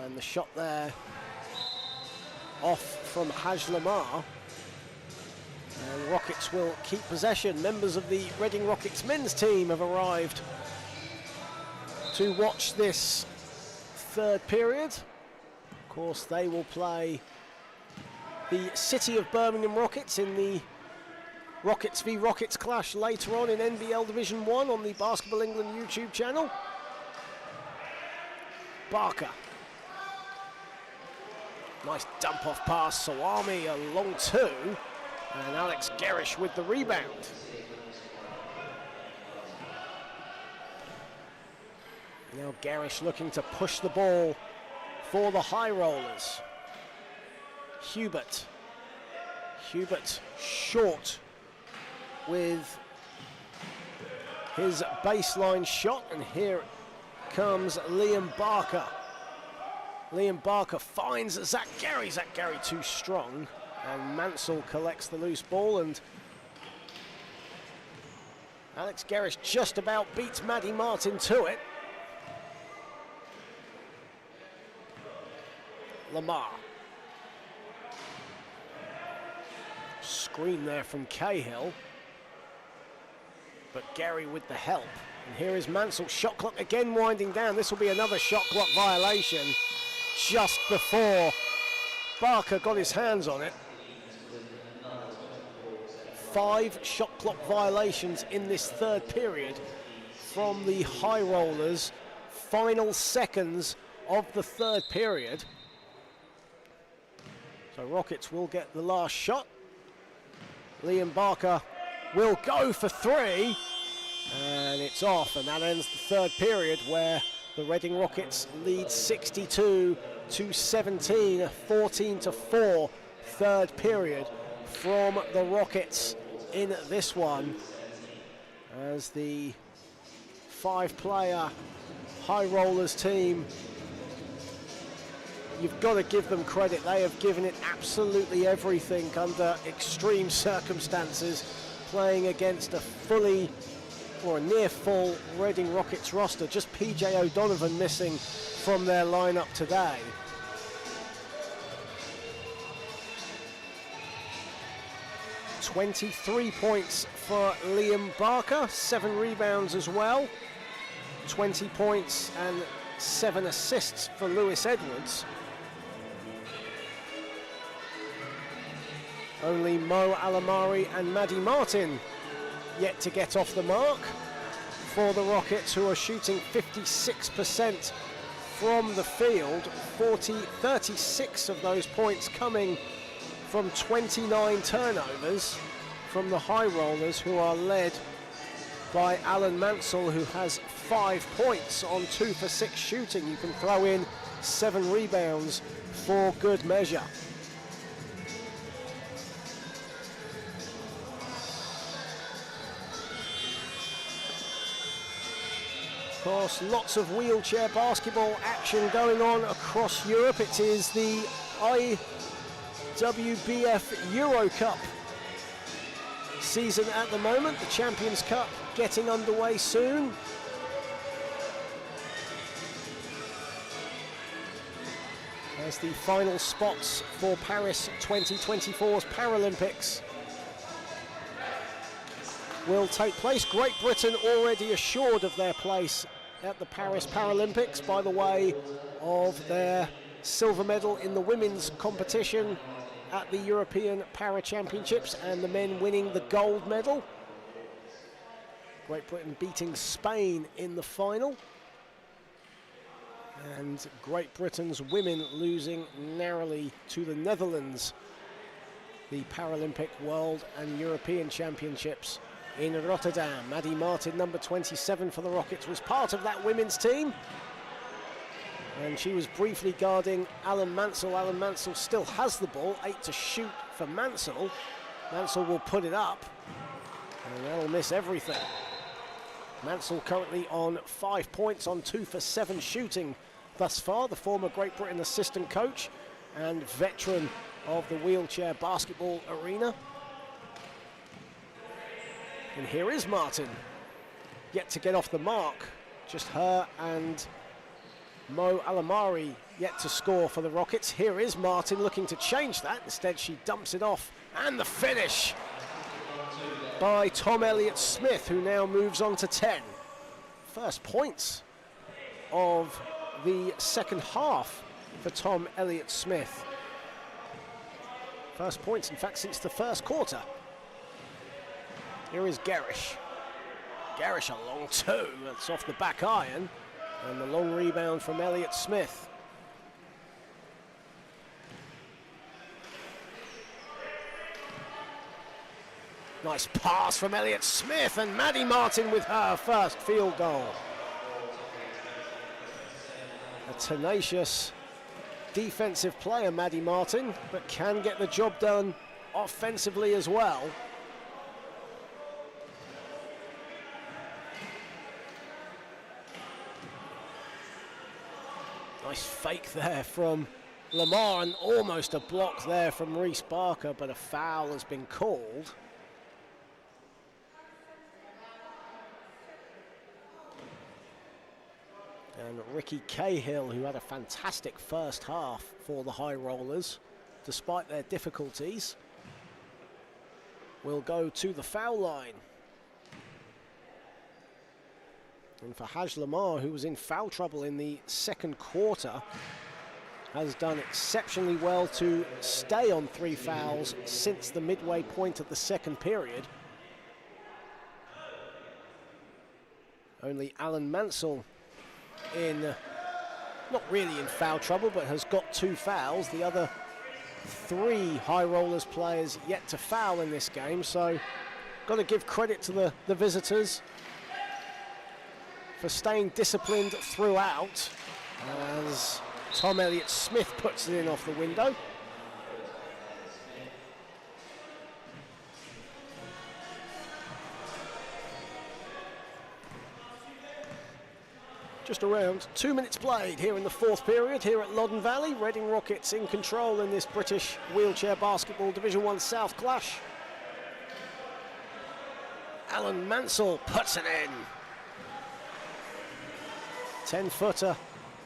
And the shot there off from Haj Lamar. And Rockets will keep possession. Members of the Reading Rockets men's team have arrived to watch this third period. Of course, they will play the City of Birmingham Rockets in the Rockets v Rockets clash later on in NBL Division 1 on the Basketball England YouTube channel. Barker. Nice dump off pass, Sawami a long two, and Alex Garish with the rebound. Now Garish looking to push the ball for the High Rollers. Hubert. Hubert short with his baseline shot, and here comes Liam Barker. Liam Barker finds Zach Gary. Zach Gary too strong, and Mansell collects the loose ball, and Alex Garish just about beats Maddie Martin to it. Lamar. Screen there from Cahill, but Gary with the help. And here is Mansell. Shot clock again winding down. This will be another shot clock violation just before Barker got his hands on it. 5 shot clock violations in this third period from the High Rollers. Final seconds of the third period. So Rockets will get the last shot. Liam Barker will go for three, and it's off, and that ends the third period, where the Reading Rockets lead 62-17, a 14-4 third period from the Rockets in this one, as the five-player High Rollers team, you've got to give them credit. They have given it absolutely everything under extreme circumstances, playing against a fully or a near full Reading Rockets roster. Just PJ O'Donovan missing from their lineup today. "23 points for Liam Barker, 7 rebounds as well. 20 points and 7 assists for Lewis Edwards. Only Mo Alamari and Maddie Martin yet to get off the mark for the Rockets, who are shooting 56% from the field, 36 of those points coming from 29 turnovers from the High Rollers, who are led by Alan Mansell, who has 5 points on 2 for 6 shooting. You can throw in 7 rebounds for good measure. Of course, lots of wheelchair basketball action going on across Europe. It is the IWBF Euro Cup season at the moment. The Champions Cup getting underway soon. As the final spots for Paris 2024's Paralympics will take place. Great Britain already assured of their place at the Paris Paralympics by the way of their silver medal in the women's competition at the European Para Championships, and the men winning the gold medal. Great Britain beating Spain in the final, and Great Britain's women losing narrowly to the Netherlands, the Paralympic World and European Championships in Rotterdam. Maddie Martin, number 27 for the Rockets, was part of that women's team, and she was briefly guarding Alan Mansell. Alan Mansell still has the ball, 8 to shoot for Mansell. Mansell will put it up, and that'll miss everything. Mansell currently on 5 points on 2 for 7 shooting thus far. The former Great Britain assistant coach and veteran of the wheelchair basketball arena. And here is Martin, yet to get off the mark. Just her and Mo Alamari yet to score for the Rockets. Here is Martin looking to change that. Instead, she dumps it off, and the finish by Tom Elliott-Smith, who now moves on to 10. First points of the second half for Tom Elliott-Smith. First points, in fact, since the first quarter. Here is Garish. Garish a long two, that's off the back iron, and the long rebound from Elliott-Smith. Nice pass from Elliott-Smith, and Maddie Martin with her first field goal. A tenacious defensive player, Maddie Martin, but can get the job done offensively as well. Nice fake there from Lamar, and almost a block there from Reese Barker, but a foul has been called. And Ricky Cahill, who had a fantastic first half for the High Rollers, despite their difficulties, will go to the foul line. And for Haj Lamar, who was in foul trouble in the second quarter, has done exceptionally well to stay on 3 fouls since the midway point of the second period. Only Alan Mansell not really in foul trouble, but has got 2 fouls. The other 3 High Rollers players yet to foul in this game, so got to give credit to the visitors for staying disciplined throughout, as Tom Elliott-Smith puts it in off the window. Just around 2 minutes played here in the fourth period here at Loddon Valley. Reading Rockets in control in this British Wheelchair Basketball Division 1 South clash. Alan Mansell puts it in. 10-footer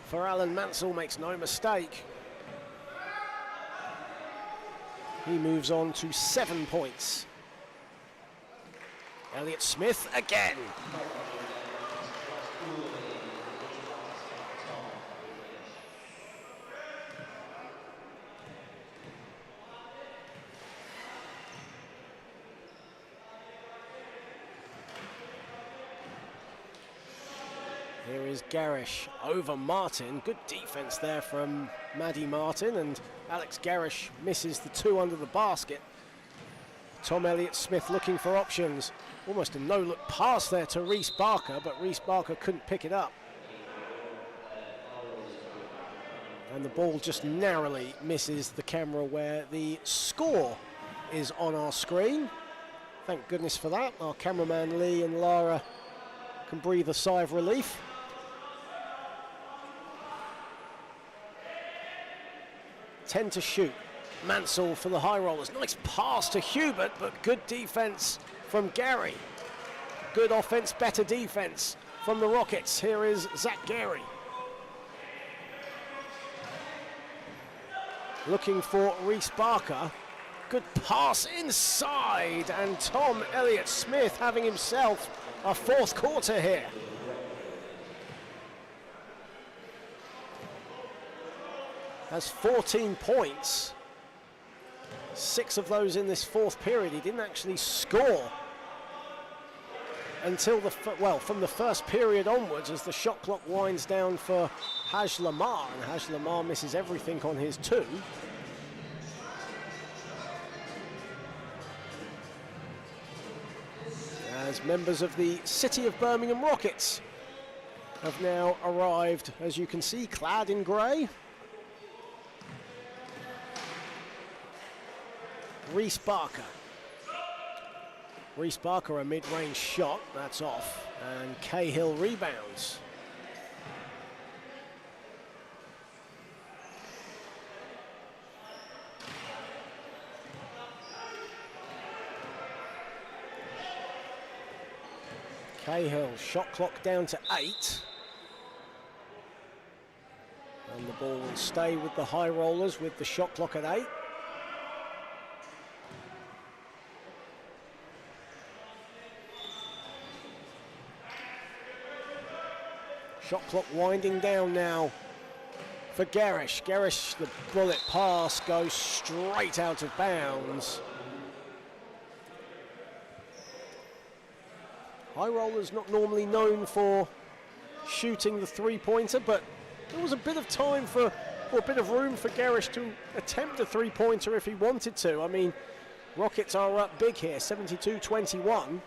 for Alan Mansell, makes no mistake. He moves on to 7 points. Elliott-Smith again. Here is Garish over Martin. Good defense there from Maddie Martin, and Alex Garish misses the 2 under the basket. Tom Elliott-Smith looking for options. Almost a no-look pass there to Reese Barker, but Reese Barker couldn't pick it up. And the ball just narrowly misses the camera where the score is on our screen. Thank goodness for that. Our cameraman Lee and Lara can breathe a sigh of relief. Ten to shoot. Mansell for the high rollers. Nice pass to Hubert, but good defense from Gary. Good offense, better defense from the Rockets. Here is Zach Gary. Looking for Reese Barker. Good pass inside, and Tom Elliott-Smith having himself a fourth quarter here. Has 14 points. 6 of those in this fourth period. He didn't actually score until from the first period onwards, as the shot clock winds down for Haj Lamar, and Haj Lamar misses everything on his 2. As members of the City of Birmingham Rockets have now arrived, as you can see, clad in grey. Reese Barker. Reese Barker, a mid-range shot, that's off, and Cahill rebounds. Cahill, shot clock down to 8. And the ball will stay with the high rollers with the shot clock at 8. Shot clock winding down now for Garish. Garish, the bullet pass goes straight out of bounds. High rollers not normally known for shooting the three-pointer, but there was a bit of time for, or a bit of room for Garish to attempt a three-pointer if he wanted to. I mean, Rockets are up big here, 72-21.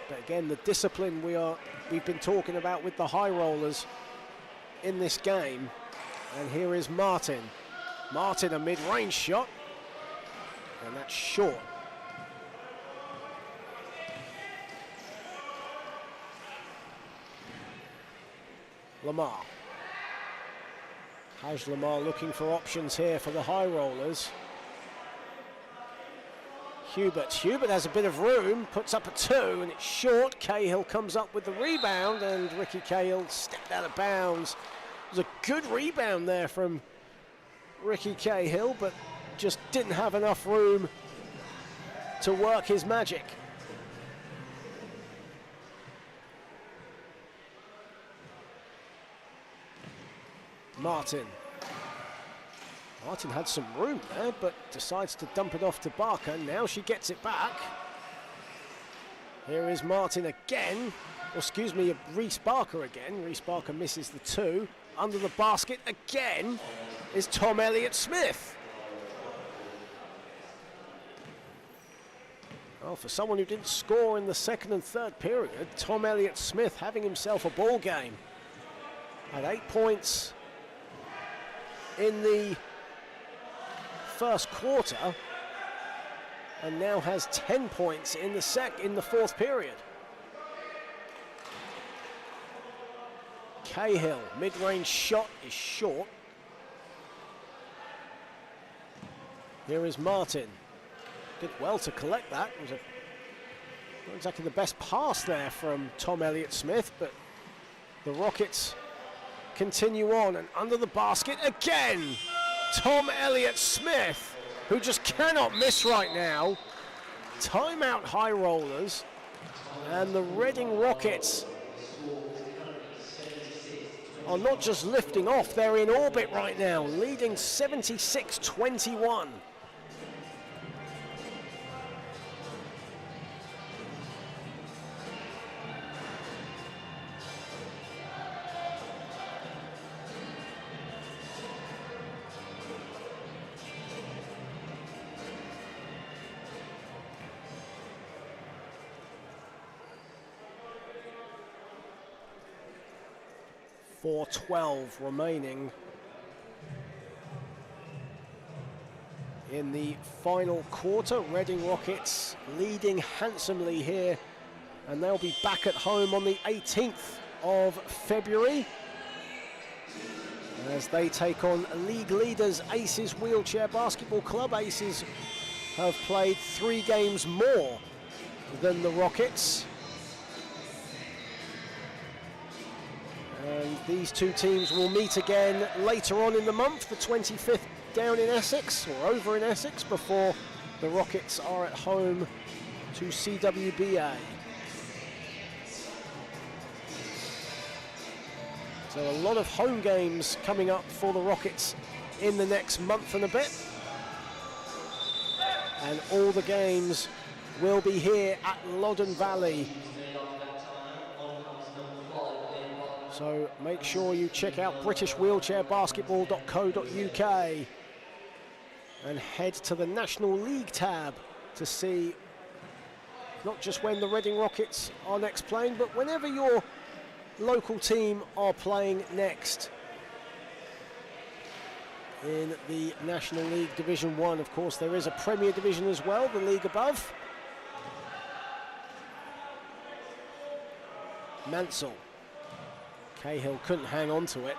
But again, the discipline we've been talking about with the high rollers in this game. And here is Martin. Martin, a mid-range shot, and that's short. Lamar. Haj Lamar looking for options here for the high rollers. Hubert has a bit of room, puts up a 2, and it's short. Cahill comes up with the rebound, and Ricky Cahill stepped out of bounds. It was a good rebound there from Ricky Cahill, but just didn't have enough room to work his magic. Martin had some room there, but decides to dump it off to Barker. Now she gets it back. Here is Martin again. Or excuse me, Reese Barker again. Reese Barker misses the 2. Under the basket again is Tom Elliott-Smith. Well, for someone who didn't score in the second and third period, Tom Elliott-Smith having himself a ball game. Had 8 points in the first quarter, and now has 10 points in the fourth period. Cahill, mid-range shot is short. Here is Martin. Did well to collect that. It was not exactly the best pass there from Tom Elliott-Smith, but the Rockets continue on, and under the basket again. Tom Elliott-Smith, who just cannot miss right now. Timeout high rollers, and the Reading Rockets are not just lifting off, they're in orbit right now, leading 76-21. .412 remaining in the final quarter. Reading Rockets leading handsomely here, and they'll be back at home on the 18th of February as they take on league leaders Aces Wheelchair Basketball Club. Aces have played 3 games more than the Rockets. And these two teams will meet again later on in the month, the 25th, down in Essex, or over in Essex, before the Rockets are at home to CWBA. So a lot of home games coming up for the Rockets in the next month and a bit. And all the games will be here at Loddon Valley. So make sure you check out BritishWheelchairBasketball.co.uk and head to the National League tab to see not just when the Reading Rockets are next playing, but whenever your local team are playing next in the National League Division 1. Of course, there is a Premier Division as well, the league above. Mansell. Cahill couldn't hang on to it,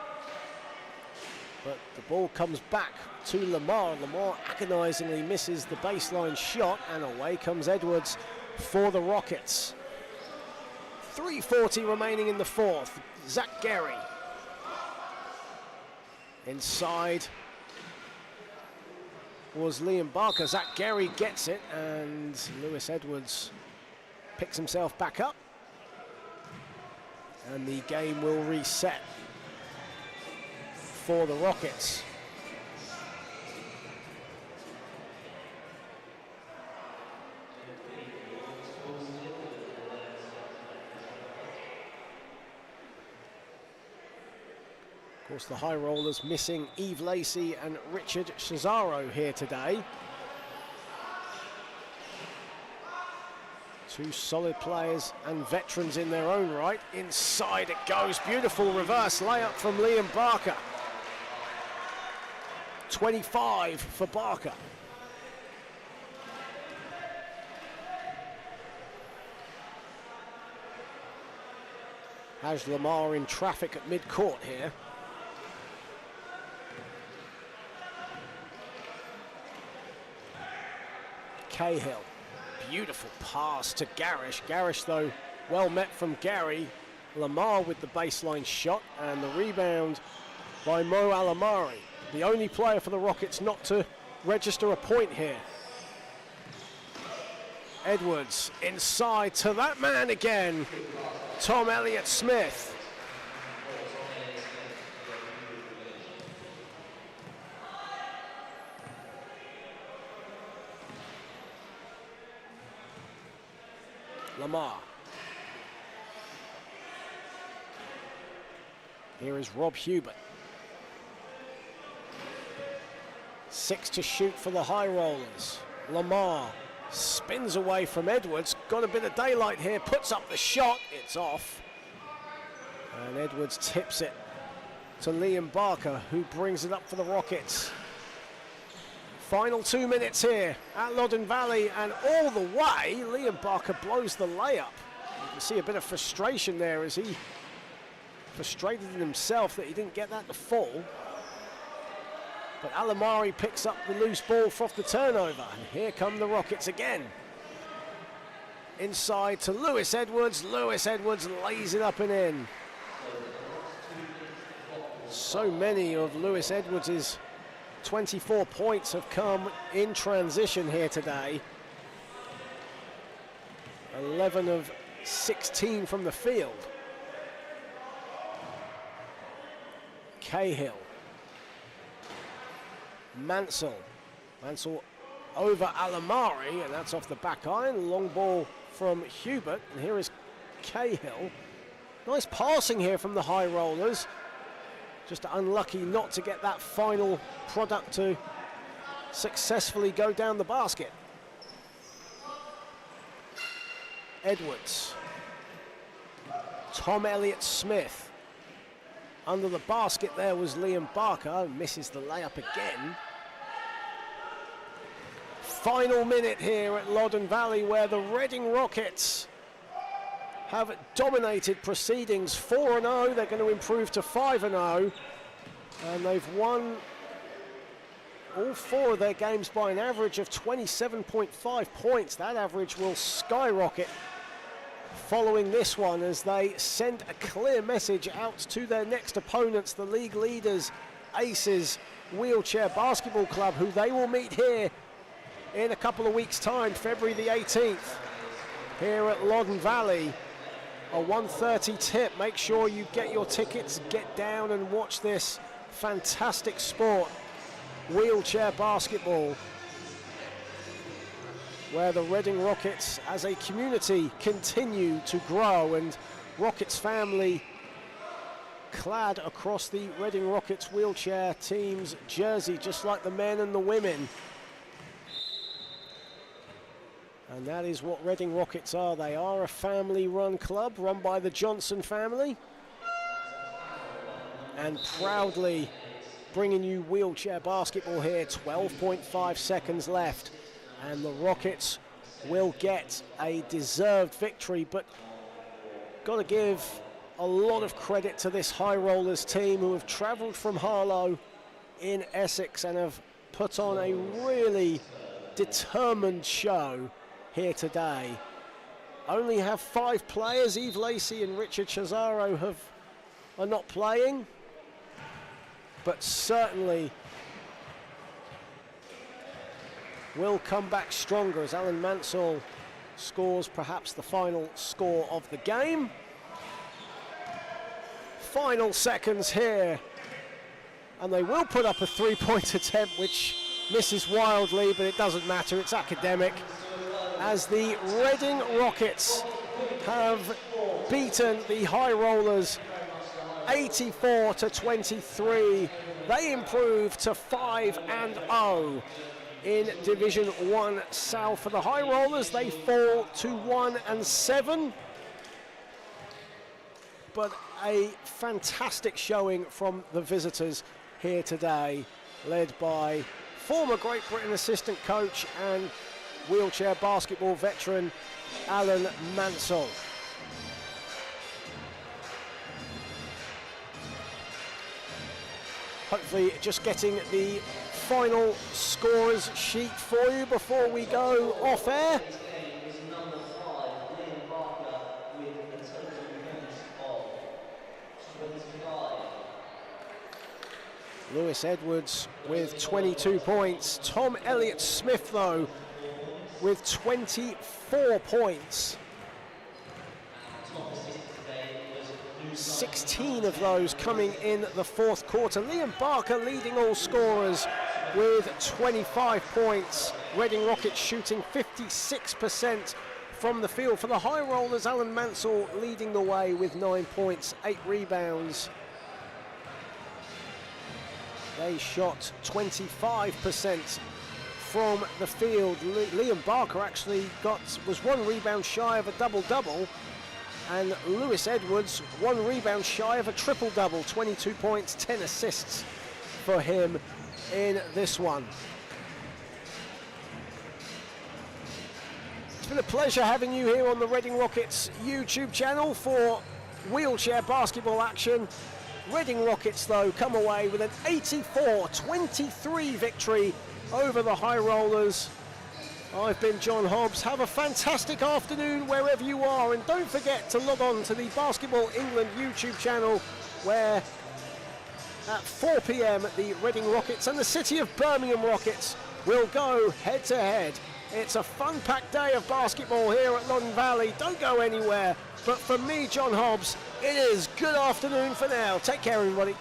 but the ball comes back to Lamar. Lamar agonizingly misses the baseline shot, and away comes Edwards for the Rockets. 3:40 remaining in the fourth. Zach Gary inside was Liam Barker. Zach Gary gets it, and Lewis Edwards picks himself back up. And the game will reset for the Rockets. Of course, the high rollers missing Eve Lacey and Richard Cesaro here today. Two solid players and veterans in their own right. Inside it goes. Beautiful reverse layup from Liam Barker. 25 for Barker. Has Lamar in traffic at mid-court here. Cahill. Beautiful pass to Garish. Garish, though, well met from Gary. Lamar with the baseline shot, and the rebound by Mo Alamari, the only player for the Rockets not to register a point here. Edwards inside to that man again, Tom Elliott-Smith. Lamar. Here is Rob Hubert. 6 to shoot for the high rollers. Lamar Spins away from Edwards, got a bit of daylight here, puts up the shot, it's off. And Edwards tips it to Liam Barker, who brings it up for the Rockets. Final 2 minutes here at Loddon Valley, and all the way, Liam Barker blows the layup. You can see a bit of frustration there as he frustrated in himself that he didn't get that to fall. But Alamari picks up the loose ball off the turnover. And here come the Rockets again. Inside to Lewis Edwards. Lewis Edwards lays it up and in. So many of Lewis Edwards' 24 points have come in transition here today. 11 of 16 from the field. Cahill. Mansell over Alamari, and that's off the back iron. Long ball from Hubert, and here is Cahill. Nice passing here from the high rollers. Just unlucky not to get that final product to successfully go down the basket. Edwards. Tom Elliott-Smith. Under the basket there was Liam Barker, misses the layup again. Final minute here at Loddon Valley, where the Reading Rockets have dominated proceedings. 4-0, they're going to improve to 5-0, and they've won all 4 of their games by an average of 27.5 points. That average will skyrocket following this one as they send a clear message out to their next opponents, the league leaders, Aces Wheelchair Basketball Club, who they will meet here in a couple of weeks' time, February the 18th, here at Loddon Valley. A 1:30 tip. Make sure you get your tickets, get down and watch this fantastic sport, wheelchair basketball, where the Reading Rockets as a community continue to grow, and Rockets family clad across the Reading Rockets wheelchair team's jersey, just like the men and the women. And that is what Reading Rockets are. They are a family-run club run by the Johnson family, and proudly bringing you wheelchair basketball here. 12.5 seconds left. And the Rockets will get a deserved victory, but got to give a lot of credit to this High Rollers team, who have travelled from Harlow in Essex and have put on a really determined show here today. Only have 5 players. Eve Lacey and Richard Cesaro are not playing, but certainly will come back stronger as Alan Mansell scores perhaps the final score of the game. Final seconds here, and they will put up a 3-point attempt, which misses wildly, but it doesn't matter, it's academic, as the Reading Rockets have beaten the High Rollers 84-23. They improve to 5-0 in Division 1 South. For the High Rollers, they fall to 1-7. But a fantastic showing from the visitors here today, led by former Great Britain assistant coach and wheelchair basketball veteran Alan Mansell. Hopefully just getting the final scorers sheet for you before we go off air. Lewis Edwards with 22 points. Tom Elliott-Smith, though, with 24 points. 16 of those coming in the fourth quarter. Liam Barker leading all scorers with 25 points. Reading Rockets shooting 56% from the field. For the High Rollers, Alan Mansell leading the way with 9 points, 8 rebounds. They shot 25% from the field. Liam Barker actually was 1 rebound shy of a double-double, and Lewis Edwards 1 rebound shy of a triple-double, 22 points, 10 assists for him in this one. It's been a pleasure having you here on the Reading Rockets YouTube channel for wheelchair basketball action. Reading Rockets, though, come away with an 84-23 victory over the High Rollers. I've been John Hobbs. Have a fantastic afternoon wherever you are, and don't forget to log on to the Basketball England YouTube channel, where at 4 p.m. the Reading Rockets and the City of Birmingham Rockets will go head-to-head. It's a fun-packed day of basketball here at Loddon Valley. Don't go anywhere. But for me, John Hobbs, it is good afternoon for now. Take care, everybody.